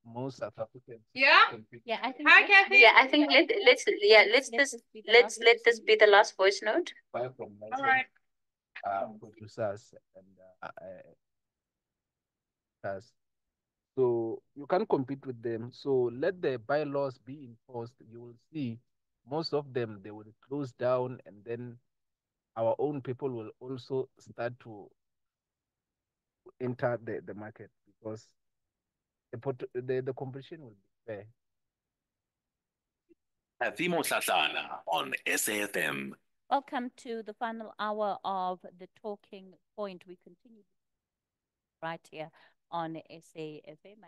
most South Africans. Yeah. Yeah, I think. Hi, Kathy. Yeah, I think let's let this be the last voice note. Buy from All right. producers and us. So you can't compete with them. So let the bylaws be enforced. You will see most of them, they will close down, and then our own people will also start to enter the market because the competition will be fair. Hathimo Tlatlana on SAFM. Welcome to the final hour of the talking point. We continue right here on SAFM.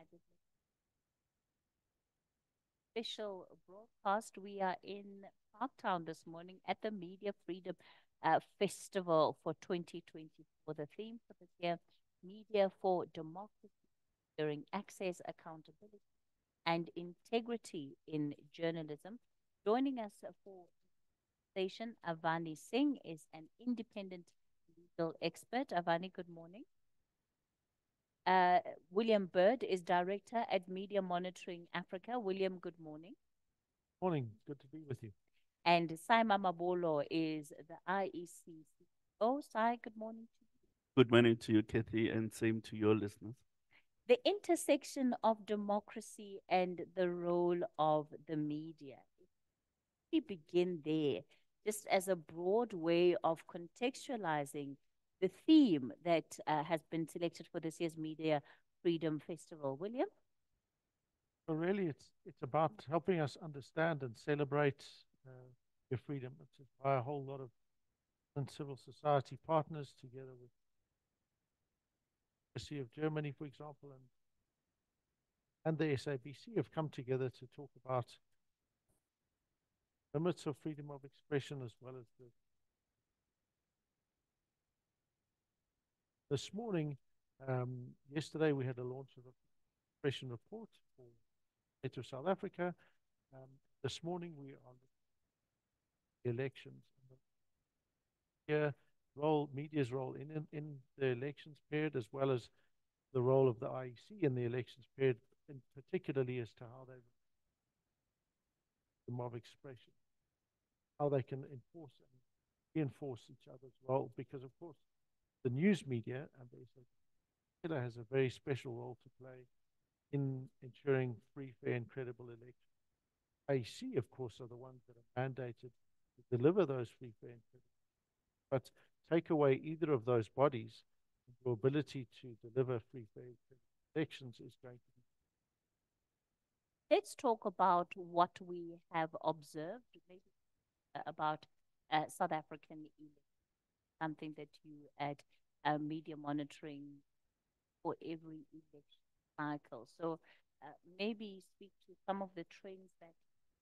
Special broadcast. We are in Parktown this morning at the Media Freedom Festival for 2024. The theme for this year, Media for Democracy, during access, accountability, and integrity in journalism. Joining us for station, Avani Singh is an independent legal expert. Avani, good morning. William Bird is director at Media Monitoring Africa. William, good morning. Morning, good to be with you. And Sai Mamabolo is the IEC CEO. Sai, good morning to you. Good morning to you, Kathy, and same to your listeners. The intersection of democracy and the role of the media. We begin there, just as a broad way of contextualizing the theme that has been selected for this year's Media Freedom Festival. William? So really, it's about helping us understand and celebrate your freedom. It's by a whole lot of civil society partners together with the University of Germany, for example, and the SABC have come together to talk about limits of freedom of expression as well as this morning. Yesterday we had a launch of a expression report for the state of South Africa. This morning we are the elections. Media's role in the elections period, as well as the role of the IEC in the elections period, and particularly as to how they freedom of expression, how they can enforce and reinforce each other's role, because of course the news media and the has a very special role to play in ensuring free, fair, and credible elections. IEC, of course, are the ones that are mandated to deliver those free, fair, and credible. But take away either of those bodies, your ability to deliver free, fair, and credible elections is going to be. Let's talk about what we have observed, maybe about South African elections, something that you at Media Monitoring for every election cycle. So maybe speak to some of the trends that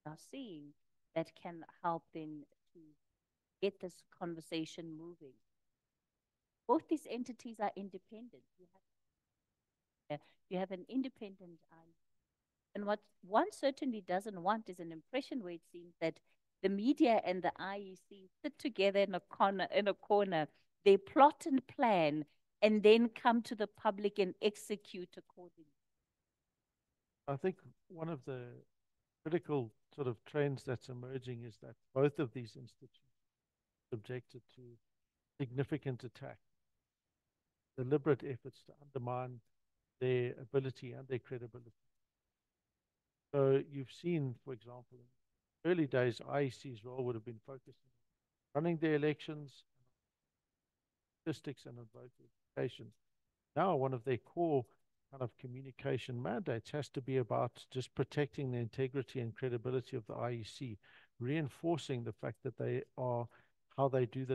we are seeing that can help then to get this conversation moving. Both these entities are independent. You have an independent and what one certainly doesn't want is an impression where it seems that the media and the IEC sit together in a corner. They plot and plan and then come to the public and execute accordingly. I think one of the critical sort of trends that's emerging is that both of these institutions are subjected to significant attack, deliberate efforts to undermine their ability and their credibility. So you've seen, for example, in early days, IEC's role would have been focused on running the elections, statistics, and on voter education. Now, one of their core kind of communication mandates has to be about just protecting the integrity and credibility of the IEC, reinforcing the fact that they are how they do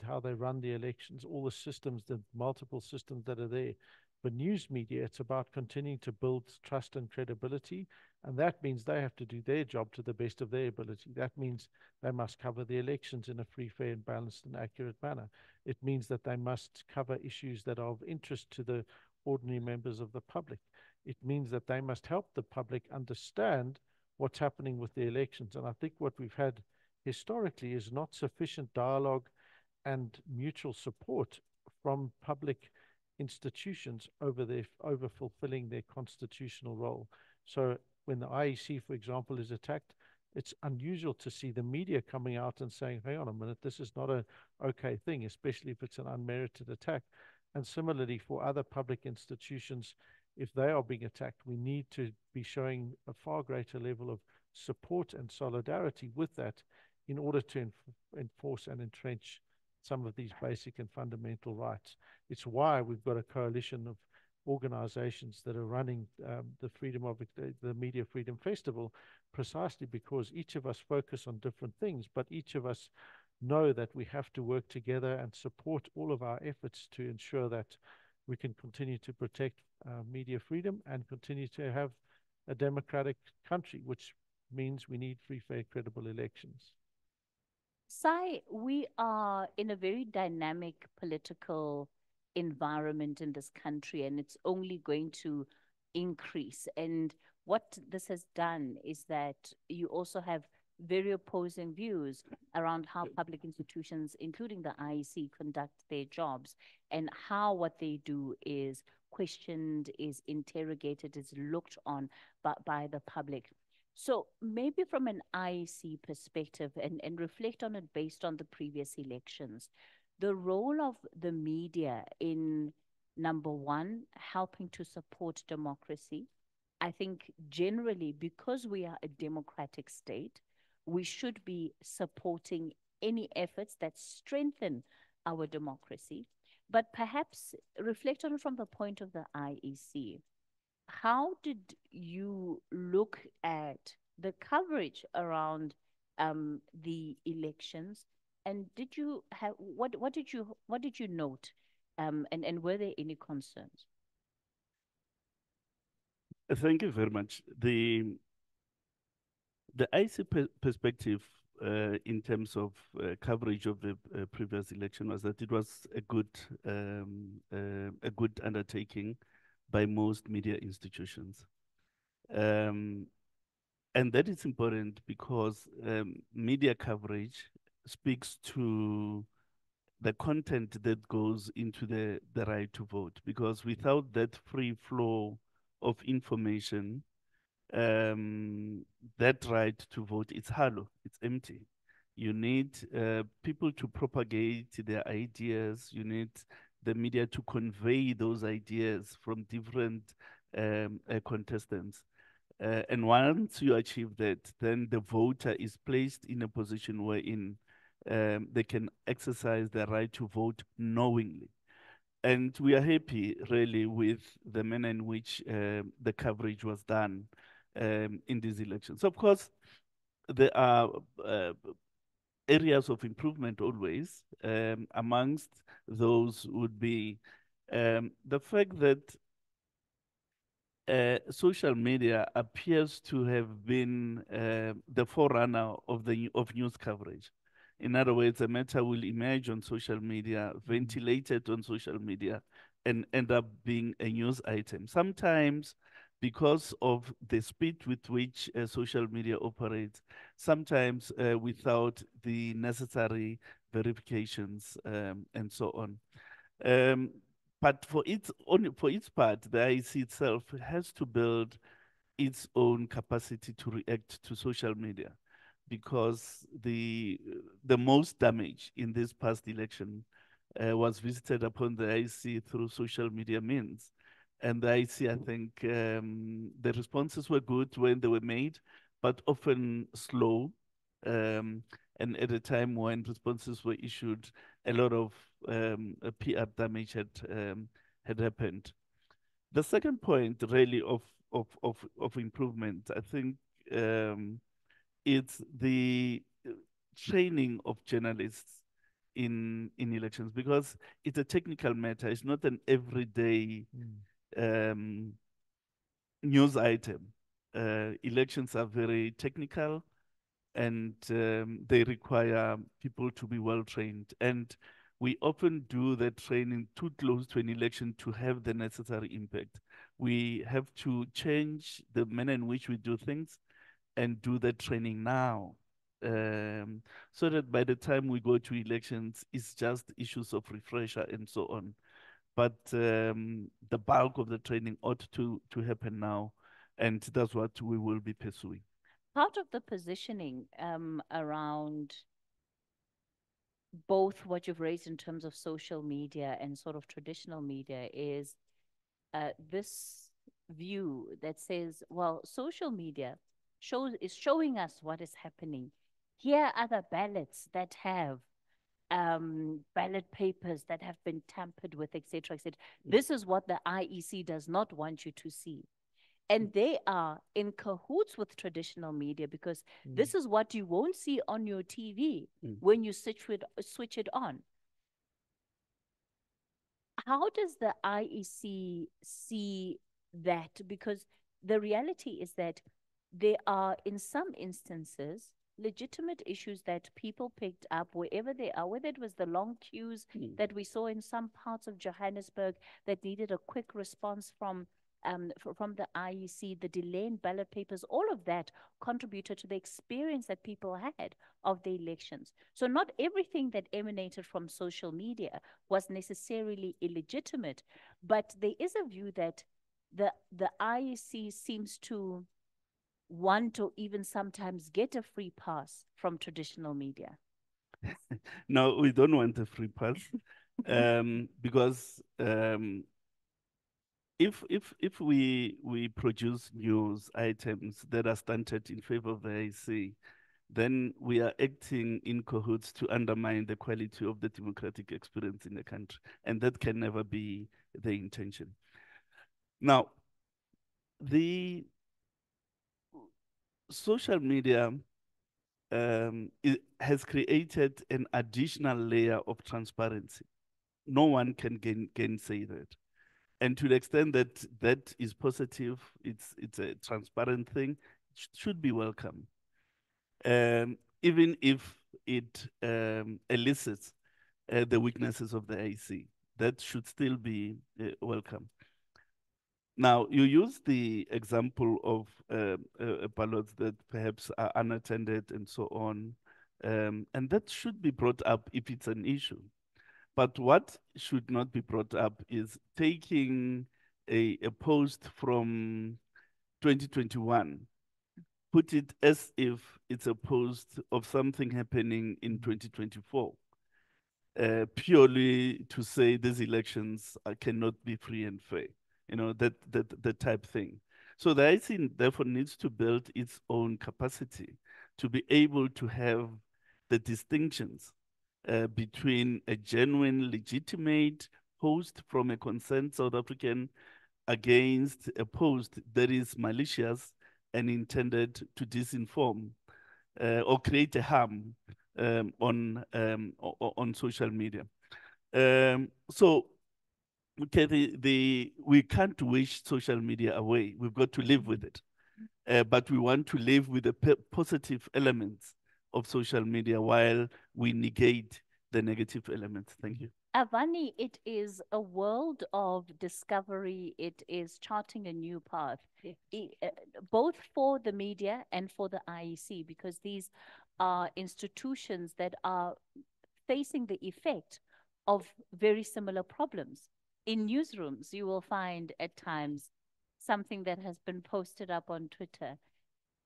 how they run the elections, all the systems, the multiple systems that are there. For news media, it's about continuing to build trust and credibility, and that means they have to do their job to the best of their ability. That means they must cover the elections in a free, fair, and balanced and accurate manner. It means that they must cover issues that are of interest to the ordinary members of the public. It means that they must help the public understand what's happening with the elections. And I think what we've had historically is not sufficient dialogue and mutual support from public institutions over fulfilling their constitutional role. So when the IEC, for example, is attacked, it's unusual to see the media coming out and saying, hang on a minute, this is not an okay thing, especially if it's an unmerited attack. And similarly, for other public institutions, if they are being attacked, we need to be showing a far greater level of support and solidarity with that in order to enforce and entrench some of these basic and fundamental rights. It's why we've got a coalition of organizations that are running the Media Freedom Festival, precisely because each of us focus on different things, but each of us know that we have to work together and support all of our efforts to ensure that we can continue to protect media freedom and continue to have a democratic country, which means we need free, fair, credible elections. Sai, we are in a very dynamic political environment in this country, and it's only going to increase. And what this has done is that you also have very opposing views around how public institutions, including the IEC, conduct their jobs, and how what they do is questioned, is interrogated, is looked on by the public. So maybe from an IEC perspective and reflect on it based on the previous elections, the role of the media in, number one, helping to support democracy. I think generally, because we are a democratic state, we should be supporting any efforts that strengthen our democracy, but perhaps reflect on it from the point of the IEC. How did you look at the coverage around the elections, and did you have what did you note, and were there any concerns? Thank you very much. The IC perspective in terms of coverage of the previous election was that it was a good undertaking by most media institutions. And that is important because media coverage speaks to the content that goes into the right to vote, because without that free flow of information, that right to vote, it's hollow, it's empty. You need people to propagate their ideas. You need the media to convey those ideas from different contestants. And once you achieve that, then the voter is placed in a position wherein they can exercise their right to vote knowingly. And we are happy, really, with the manner in which the coverage was done in these elections. Of course, there are areas of improvement always. Amongst those would be the fact that social media appears to have been the forerunner of news coverage. In other words, a matter will emerge on social media, ventilated on social media, and end up being a news item. Sometimes because of the speed with which social media operates, sometimes without the necessary verifications and so on. But for its part, the IEC itself has to build its own capacity to react to social media, because the most damage in this past election was visited upon the IEC through social media means. And the IEC, I think, the responses were good when they were made, but often slow. And at a time when responses were issued, a lot of PR damage had happened. The second point really of improvement, I think it's the training of journalists in elections, because it's a technical matter. It's not an everyday news item. Elections are very technical, and they require people to be well trained. And we often do the training too close to an election to have the necessary impact. We have to change the manner in which we do things and do the training now. So that by the time we go to elections, it's just issues of refresher and so on. But the bulk of the training ought to happen now, and that's what we will be pursuing. Part of the positioning around both what you've raised in terms of social media and sort of traditional media is this view that says, well, social media is showing us what is happening. Here are the ballots that have ballot papers that have been tampered with, etc., etc. This is what the IEC does not want you to see. And they are in cahoots with traditional media, because this is what you won't see on your TV when you switch it on. How does the IEC see that? Because the reality is that there are, in some instances, legitimate issues that people picked up wherever they are, whether it was the long queues that we saw in some parts of Johannesburg that needed a quick response from the IEC, the delay in ballot papers, all of that contributed to the experience that people had of the elections. So not everything that emanated from social media was necessarily illegitimate, but there is a view that the IEC seems to want to even sometimes get a free pass from traditional media. No, we don't want a free pass, because if we produce news items that are stunted in favor of the IEC, then we are acting in cahoots to undermine the quality of the democratic experience in the country, and that can never be the intention. Now, the social media it has created an additional layer of transparency. No one can gainsay that. And to the extent that that is positive, it's a transparent thing, it should be welcome. Even if it elicits the weaknesses of the IEC, that should still be welcome. Now, you use the example of ballots that perhaps are unattended and so on, and that should be brought up if it's an issue. But what should not be brought up is taking a post from 2021, put it as if it's a post of something happening in 2024. Purely to say these elections cannot be free and fair, that type thing. So the IEC therefore needs to build its own capacity to be able to have the distinctions between a genuine, legitimate post from a concerned South African against a post that is malicious and intended to disinform or create a harm on social media. So, okay, we can't wish social media away. We've got to live with it. But we want to live with the positive elements of social media while we negate the negative elements. Thank you. Avani, it is a world of discovery. It is charting a new path, both for the media and for the IEC, because these are institutions that are facing the effect of very similar problems. In newsrooms, you will find at times something that has been posted up on Twitter,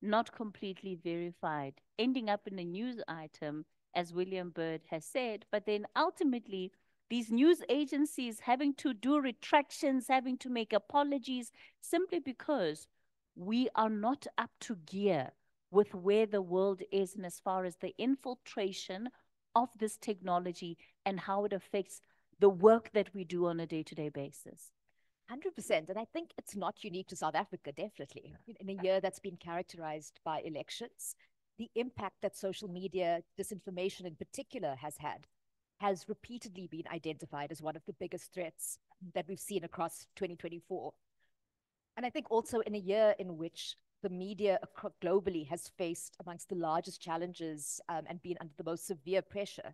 not completely verified, ending up in a news item, as William Byrd has said, but then ultimately these news agencies having to do retractions, having to make apologies, simply because we are not up to gear with where the world is and as far as the infiltration of this technology and how it affects the work that we do on a day-to-day basis. 100%. And I think it's not unique to South Africa, definitely. In a year that's been characterized by elections, the impact that social media, disinformation in particular, has repeatedly been identified as one of the biggest threats that we've seen across 2024. And I think also in a year in which the media globally has faced amongst the largest challenges and been under the most severe pressure,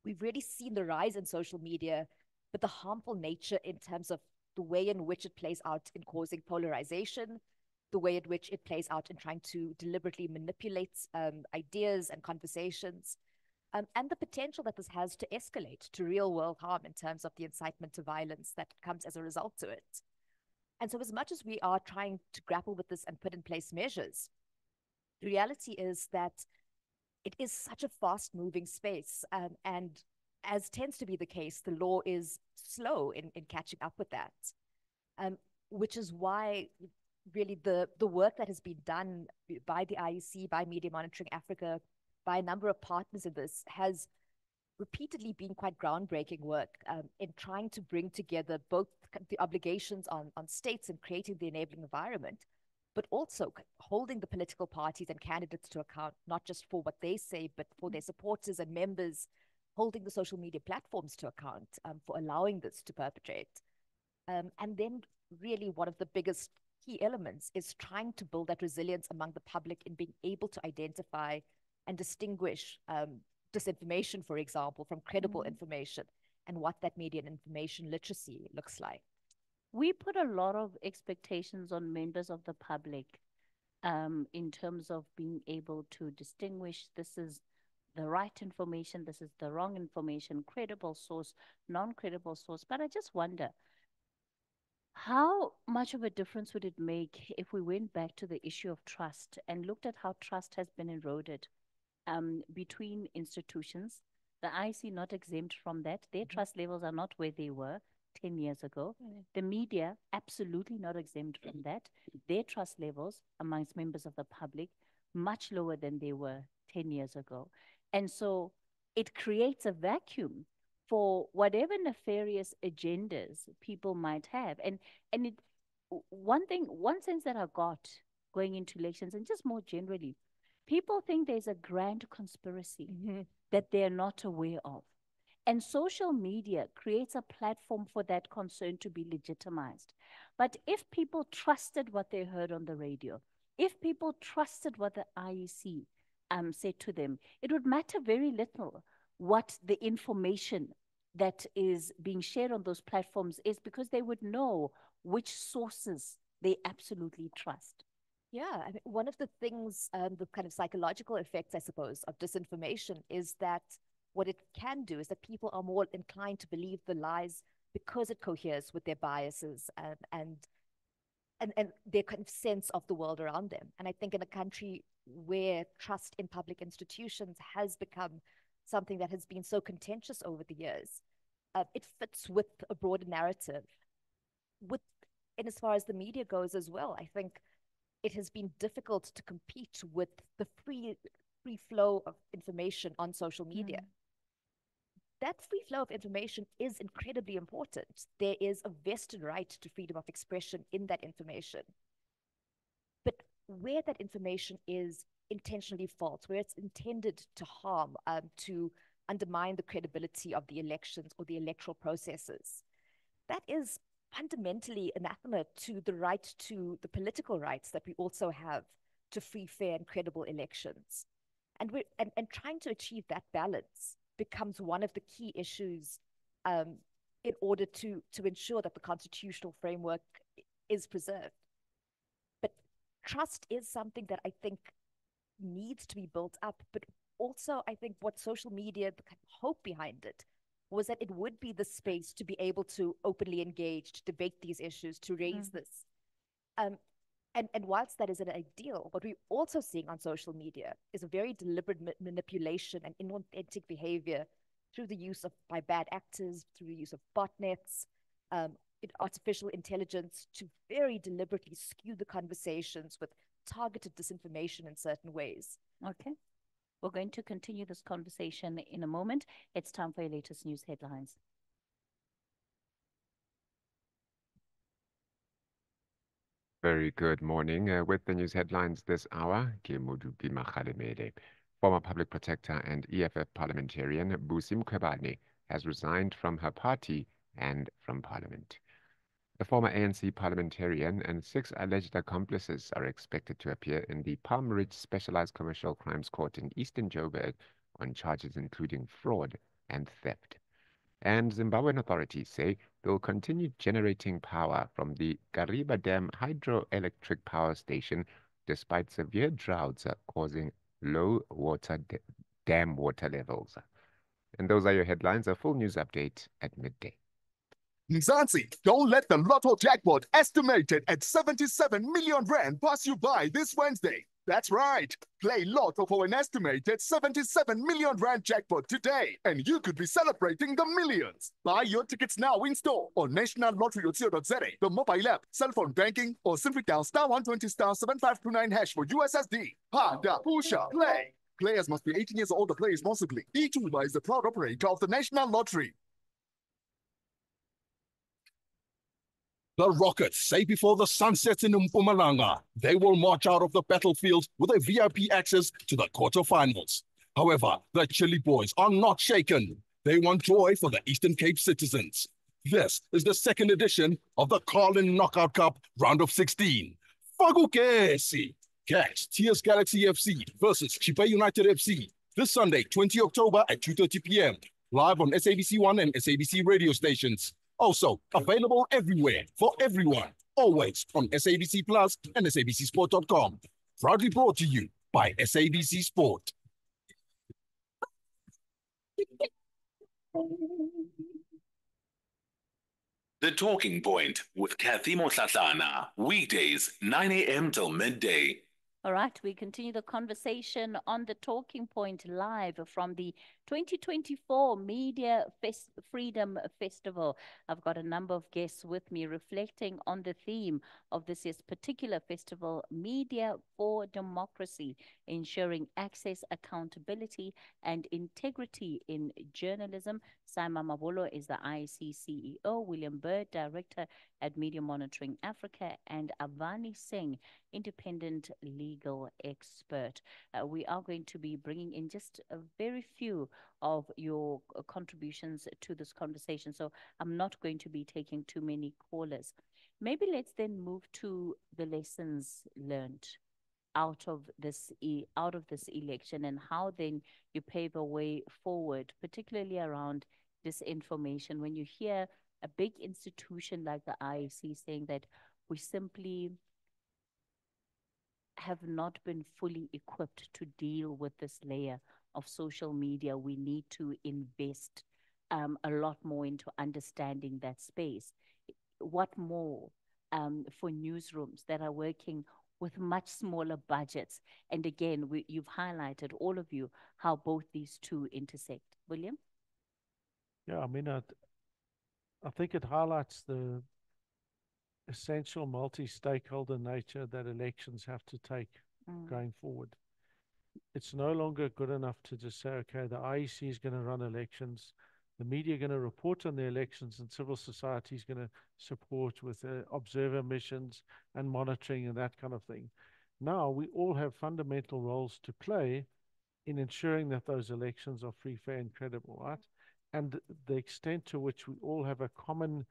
we've really seen the rise in social media, but the harmful nature in terms of the way in which it plays out in causing polarization, the way in which it plays out in trying to deliberately manipulate ideas and conversations, and the potential that this has to escalate to real world harm in terms of the incitement to violence that comes as a result to it. And so as much as we are trying to grapple with this and put in place measures, the reality is that it is such a fast moving space. And as tends to be the case, the law is slow in catching up with that, which is why really the work that has been done by the IEC, by Media Monitoring Africa, by a number of partners in this has repeatedly been quite groundbreaking work in trying to bring together both the obligations on states in creating the enabling environment, but also holding the political parties and candidates to account, not just for what they say, but for their supporters and members, holding the social media platforms to account for allowing this to perpetrate. And then really one of the biggest key elements is trying to build that resilience among the public in being able to identify and distinguish disinformation, for example, from credible information, and what that media and information literacy looks like. We put a lot of expectations on members of the public in terms of being able to distinguish this is the right information, this is the wrong information, credible source, non-credible source. But I just wonder, how much of a difference would it make if we went back to the issue of trust and looked at how trust has been eroded between institutions? The IEC not exempt from that. Their trust levels are not where they were 10 years ago. The media, absolutely not exempt from that. Their trust levels amongst members of the public, much lower than they were 10 years ago. And so it creates a vacuum for whatever nefarious agendas people might have. And it, one sense that I got going into elections, and just more generally, people think there's a grand conspiracy that they're not aware of. And social media creates a platform for that concern to be legitimized. But if people trusted what they heard on the radio, if people trusted what the IEC said to them, it would matter very little what the information that is being shared on those platforms is, because they would know which sources they absolutely trust. Yeah, I mean, one of the things, the kind of psychological effects, I suppose, of disinformation is that what it can do is that people are more inclined to believe the lies because it coheres with their biases and their kind of sense of the world around them. And I think in a country where trust in public institutions has become something that has been so contentious over the years, it fits with a broader narrative. And as far as the media goes as well, I think it has been difficult to compete with the free flow of information on social media. That free flow of information is incredibly important. There is a vested right to freedom of expression in that information. But where that information is intentionally false, where it's intended to harm, to undermine the credibility of the elections or the electoral processes, that is fundamentally anathema to the right to the political rights that we also have to free, fair, and credible elections. And trying to achieve that balance becomes one of the key issues in order to ensure that the constitutional framework is preserved. But trust is something that I think needs to be built up. But also, I think what social media, the kind of hope behind it, was that it would be the space to be able to openly engage, to debate these issues, to raise this. And whilst that is an ideal, what we're also seeing on social media is a very deliberate manipulation and inauthentic behavior through the use of, by bad actors, through the use of botnets, artificial intelligence, to very deliberately skew the conversations with targeted disinformation in certain ways. Okay. We're going to continue this conversation in a moment. It's time for your latest news headlines. Very good morning. With the news headlines this hour, ke Modupi Makgalemele. Former public protector and EFF parliamentarian Busi Mkhwebane has resigned from her party and from parliament. The former ANC parliamentarian and 6 alleged accomplices are expected to appear in the Palm Ridge Specialized Commercial Crimes Court in Eastern Joburg on charges including fraud and theft. And Zimbabwean authorities say they'll continue generating power from the Kariba Dam hydroelectric power station despite severe droughts causing low dam water levels. And those are your headlines. A full news update at midday. Mzansi, don't let the lotto jackpot estimated at 77 million rand pass you by this Wednesday. That's right. Play Lotto for an estimated 77 million rand jackpot today, and you could be celebrating the millions. Buy your tickets now in store on nationallottery.co.za, the mobile app, cell phone banking, or simply dial *120 *7529# for USSD. Pada, Pusha, play. Players must be 18 years old to play responsibly. eTuba is the proud operator of the National Lottery. The Rockets say before the sun sets in Mpumalanga, they will march out of the battlefield with a VIP access to the quarterfinals. However, the Chili Boys are not shaken. They want joy for the Eastern Cape citizens. This is the second edition of the Carlin Knockout Cup Round of 16. Fagukesi. Catch TS Galaxy FC versus Chipa United FC this Sunday, 20 October at 2:30 p.m. live on SABC 1 and SABC radio stations. Also available everywhere for everyone, always on SABC Plus and SABCSport.com. Proudly brought to you by SABC Sport. The Talking Point with Kathy Motlatlana, weekdays 9 a.m. till midday. All right, we continue the conversation on the Talking Point live from the 2024 Media Freedom Festival. I've got a number of guests with me reflecting on the theme of this year's particular festival, Media for Democracy, ensuring access, accountability, and integrity in journalism. Saima Mabolo is the IEC CEO, William Bird, Director at Media Monitoring Africa, and Avani Singh, independent legal expert. We are going to be bringing in just a very few of your contributions to this conversation, so I'm not going to be taking too many callers. Maybe let's then move to the lessons learned out of this election, and how then you pave a way forward, particularly around disinformation. When you hear a big institution like the IEC saying that we simply have not been fully equipped to deal with this layer of social media, we need to invest a lot more into understanding that space. What more for newsrooms that are working with much smaller budgets? And again, you've highlighted, all of you, how both these two intersect. William? Yeah, I mean, I think it highlights the essential multi-stakeholder nature that elections have to take going forward. It's no longer good enough to just say, okay, the IEC is going to run elections, the media are going to report on the elections, and civil society is going to support with observer missions and monitoring and that kind of thing. Now, we all have fundamental roles to play in ensuring that those elections are free, fair, and credible, right? And the extent to which we all have a common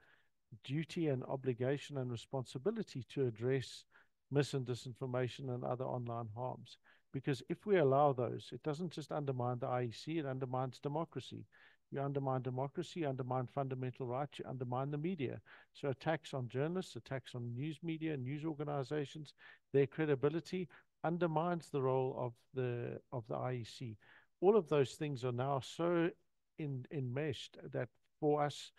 duty and obligation and responsibility to address mis and disinformation and other online harms. Because if we allow those, it doesn't just undermine the IEC, it undermines democracy. You undermine democracy, you undermine fundamental rights, you undermine the media. So attacks on journalists, attacks on news media, news organizations, their credibility undermines the role of the IEC. All of those things are now so enmeshed that for us,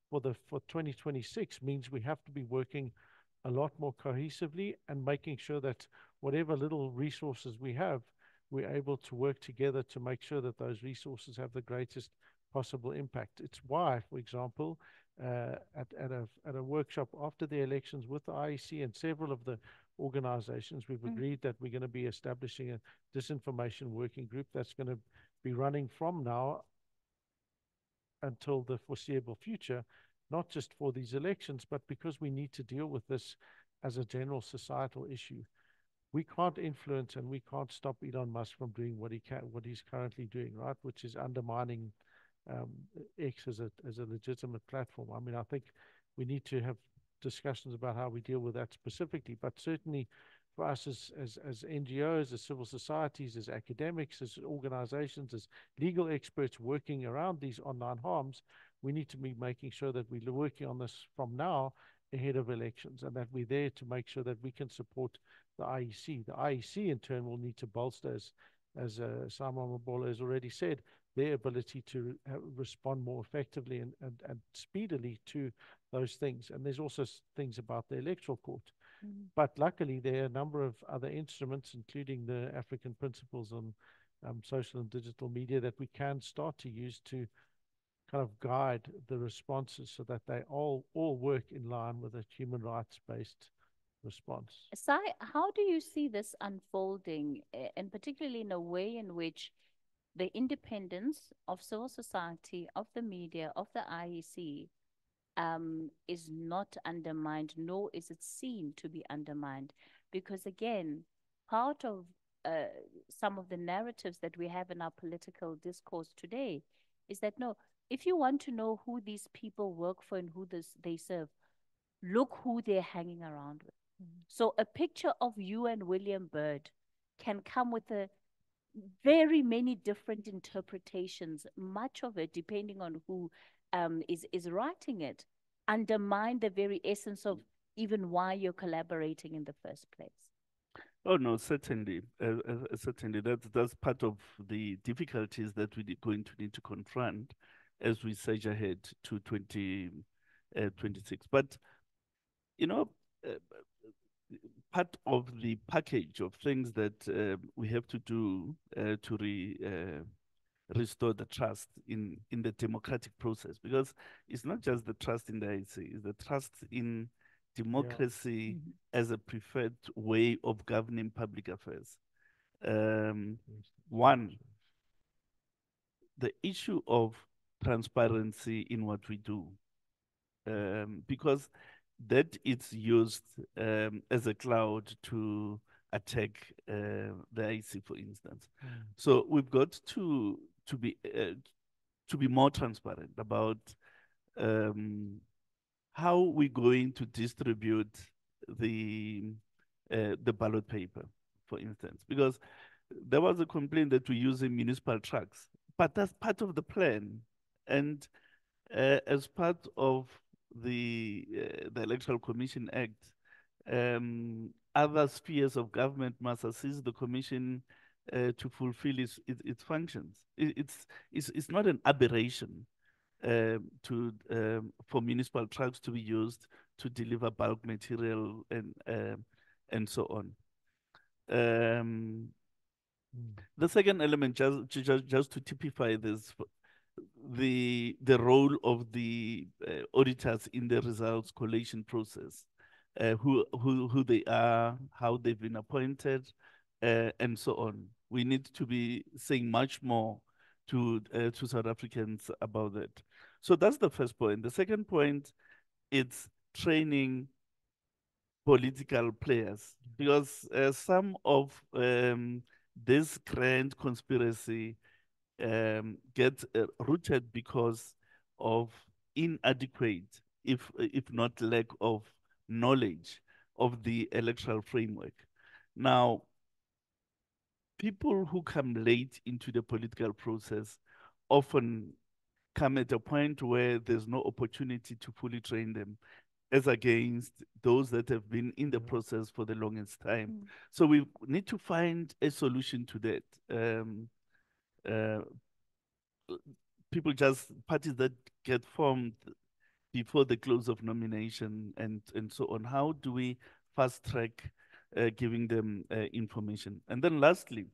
for 2026 means we have to be working a lot more cohesively and making sure that whatever little resources we have, we're able to work together to make sure that those resources have the greatest possible impact. It's why, for example, at a workshop after the elections with the IEC and several of the organizations, we've agreed that we're going to be establishing a disinformation working group that's going to be running from now until the foreseeable future, not just for these elections, but because we need to deal with this as a general societal issue. We can't influence and we can't stop Elon Musk from doing what he's currently doing, right? Which is undermining X as a legitimate platform. I mean, I think we need to have discussions about how we deal with that specifically, but certainly for us as NGOs, as civil societies, as academics, as organizations, as legal experts working around these online harms, we need to be making sure that we're working on this from now ahead of elections, and that we're there to make sure that we can support the IEC. The IEC in turn will need to bolster, as Simon Mabola has already said, their ability to respond more effectively and speedily to those things. And there's also things about the electoral court. But luckily, there are a number of other instruments, including the African Principles on Social and Digital Media, that we can start to use to kind of guide the responses so that they all work in line with a human rights-based response. Sai, how do you see this unfolding, and particularly in a way in which the independence of civil society, of the media, of the IEC is not undermined, nor is it seen to be undermined? Because again, part of some of the narratives that we have in our political discourse today is that, no, if you want to know who these people work for and who they serve, look who they're hanging around with. So a picture of you and William Byrd can come with a very many different interpretations, much of it depending on who is writing it, undermine the very essence of even why you're collaborating in the first place. Oh no, certainly, certainly. That's part of the difficulties that we're going to need to confront as we surge ahead to 2026. But you know, part of the package of things that we have to do to restore the trust in the democratic process, because it's not just the trust in the IEC, it's the trust in democracy as a preferred way of governing public affairs. One, the issue of transparency in what we do, because that is used as a cloud to attack the IEC, for instance. So we've got to be more transparent about how we're going to distribute the ballot paper, for instance, because there was a complaint that we're using municipal trucks, but that's part of the plan. And as part of the Electoral Commission Act, other spheres of government must assist the commission to fulfill its functions. It's not an aberration for municipal trucks to be used to deliver bulk material and so on. The second element, just to typify this, the role of the auditors in the results collation process, who they are, how they've been appointed, and so on. We need to be saying much more to South Africans about that. So that's the first point. The second point, it's training political players, because some of this grand conspiracy get rooted because of inadequate, if not lack of knowledge of the electoral framework. Now, people who come late into the political process often come at a point where there's no opportunity to fully train them, as against those that have been in the process for the longest time. So we need to find a solution to that. Parties that get formed before the close of nomination and so on, how do we fast track giving them information? And then lastly,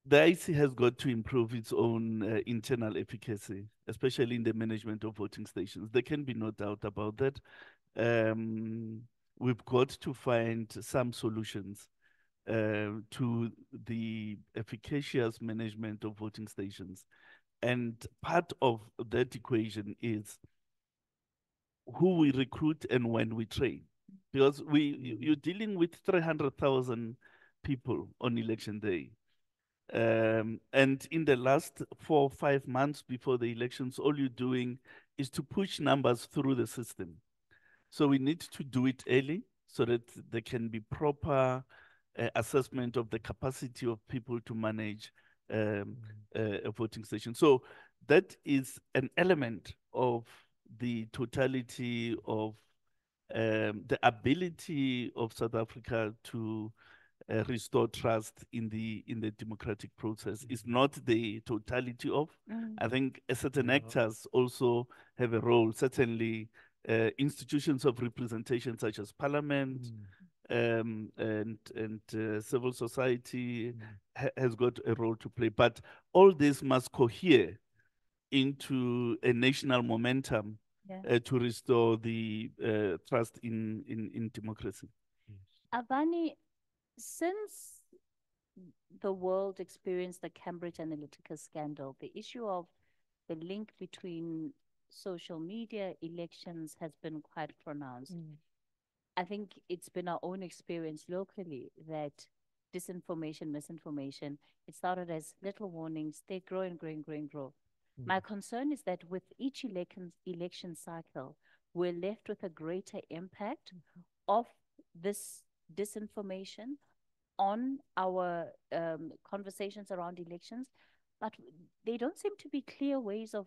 the IEC has got to improve its own internal efficacy, especially in the management of voting stations. There can be no doubt about that. We've got to find some solutions to the efficacious management of voting stations. And part of that equation is who we recruit and when we train. Because you're dealing with 300,000 people on election day. And in the last 4 or 5 months before the elections, all you're doing is to push numbers through the system. So we need to do it early so that there can be proper assessment of the capacity of people to manage a voting station. So that is an element of the totality of the ability of South Africa to restore trust in the democratic process. It's not the totality of. I think certain actors also have a role. Certainly, institutions of representation such as Parliament and civil society has got a role to play. But all this must cohere into a national momentum to restore the trust in democracy. Avani, since the world experienced the Cambridge Analytica scandal, the issue of the link between social media elections has been quite pronounced. I think it's been our own experience locally that disinformation, misinformation, it started as little warnings, they grow and grow and grow and grow. My concern is that with each election cycle, we're left with a greater impact of this disinformation on our conversations around elections, but they don't seem to be clear ways of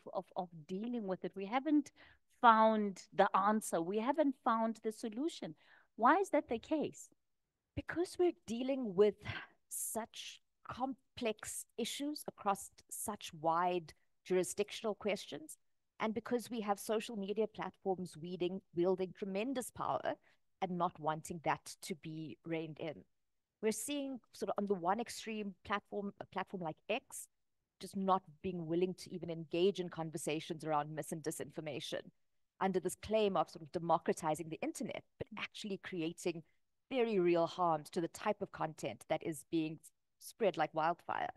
dealing with it. We haven't found the answer. We haven't found the solution. Why is that the case? Because we're dealing with such complex issues across such wide jurisdictional questions, and because we have social media platforms wielding tremendous power and not wanting that to be reined in. We're seeing sort of on the one extreme a platform like X, just not being willing to even engage in conversations around mis and disinformation under this claim of sort of democratizing the internet, but actually creating very real harms to the type of content that is being spread like wildfire.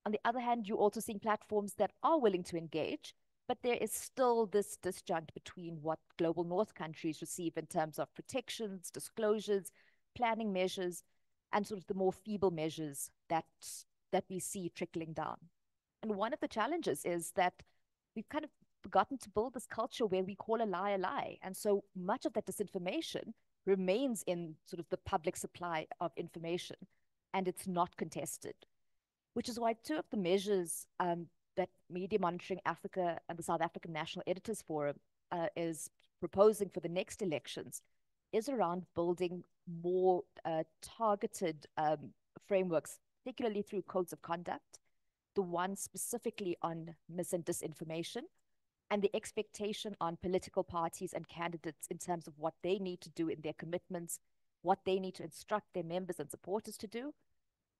On the other hand, you're also seeing platforms that are willing to engage, but there is still this disjunct between what global north countries receive in terms of protections, disclosures, planning measures, and sort of the more feeble measures that we see trickling down. And one of the challenges is that we've kind of forgotten to build this culture where we call a lie a lie. And so much of that disinformation remains in sort of the public supply of information, and it's not contested, which is why two of the measures that Media Monitoring Africa and the South African National Editors Forum is proposing for the next elections is around building more targeted frameworks, particularly through codes of conduct, the one specifically on mis and disinformation, and the expectation on political parties and candidates in terms of what they need to do in their commitments, what they need to instruct their members and supporters to do.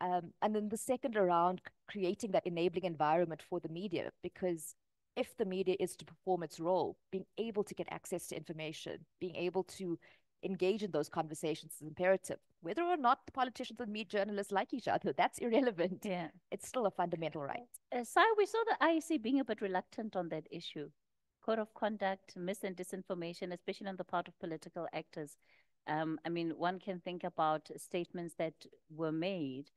And then the second around creating that enabling environment for the media, because if the media is to perform its role, being able to get access to information, being able to engage in those conversations is imperative. Whether or not the politicians and media journalists like each other, that's irrelevant. Yeah. It's still a fundamental right. Sai, we saw the IEC being a bit reluctant on that issue. Code of conduct, mis and disinformation, especially on the part of political actors. I mean, one can think about statements that were made,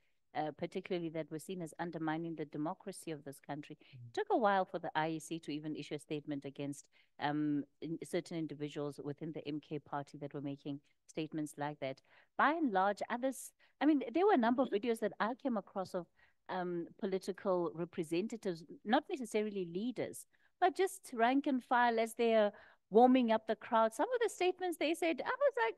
particularly that were seen as undermining the democracy of this country. It took a while for the IEC to even issue a statement against certain individuals within the MK party that were making statements like that. By and large, others, I mean, there were a number of videos that I came across of political representatives, not necessarily leaders, but just rank and file as they're warming up the crowd. Some of the statements they said, I was like,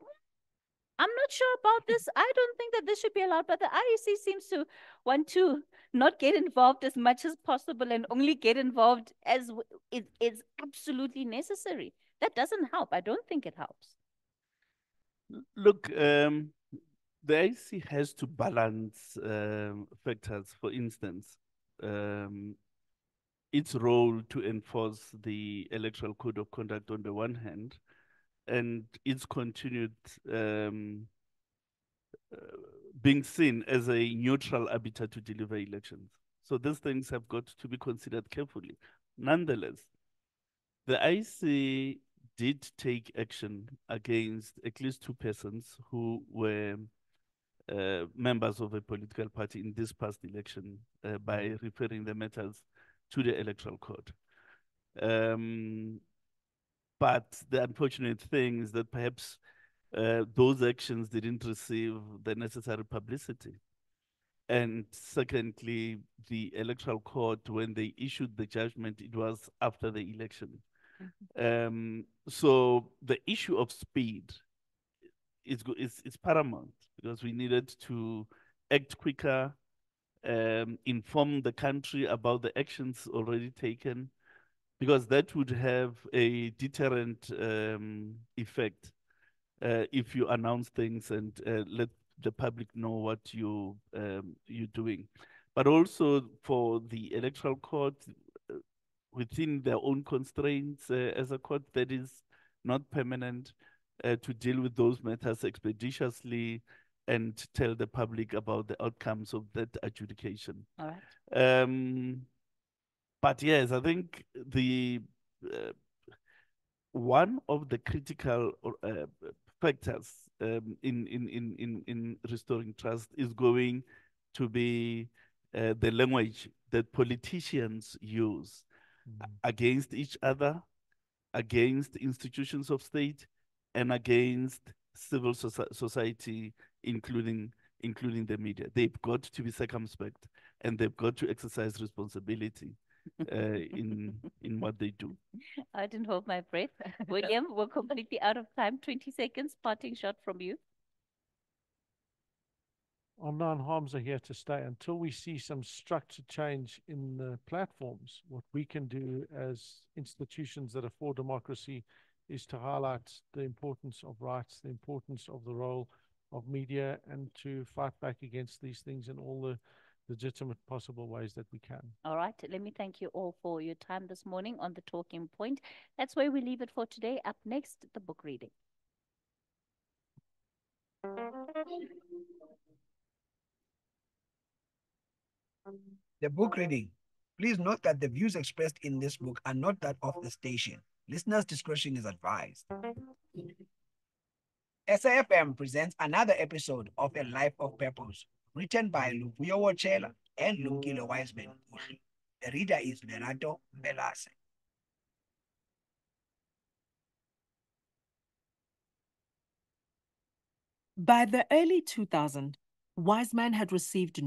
I'm not sure about this. I don't think that this should be allowed, but the IEC seems to want to not get involved as much as possible and only get involved as it is absolutely necessary. That doesn't help. I don't think it helps. Look, the IEC has to balance factors. For instance, its role to enforce the electoral code of conduct on the one hand, and its continued being seen as a neutral arbiter to deliver elections. So these things have got to be considered carefully. Nonetheless, the IEC did take action against at least 2 persons who were members of a political party in this past election by referring the matters to the electoral court. But the unfortunate thing is that perhaps those actions didn't receive the necessary publicity. And secondly, the electoral court, when they issued the judgment, it was after the election. So the issue of speed is paramount, because we needed to act quicker, inform the country about the actions already taken, because that would have a deterrent effect if you announce things and let the public know what you're doing. But also for the electoral court, within their own constraints as a court that is not permanent, to deal with those matters expeditiously and tell the public about the outcomes of that adjudication. All right. But yes, I think the one of the critical factors in restoring trust is going to be the language that politicians use against each other, against institutions of state, and against civil society, including the media. They've got to be circumspect, and they've got to exercise responsibility in what they do. I didn't hold my breath. William, we're completely out of time. 20 seconds, parting shot from you. Online harms are here to stay. Until we see some structured change in the platforms, what we can do as institutions that are for democracy is to highlight the importance of rights, the importance of the role of media, and to fight back against these things in all the legitimate possible ways that we can. All right. Let me thank you all for your time this morning on The Talking Point. That's where we leave it for today. Up next, the book reading. The book reading. Please note that the views expressed in this book are not that of the station. Listeners' discretion is advised. SAFM presents another episode of A Life of Purpose, written by Luvuyo Wochela and Lumkile Wiseman. The reader is Lerato Belase. By the early 2000s, Wiseman had received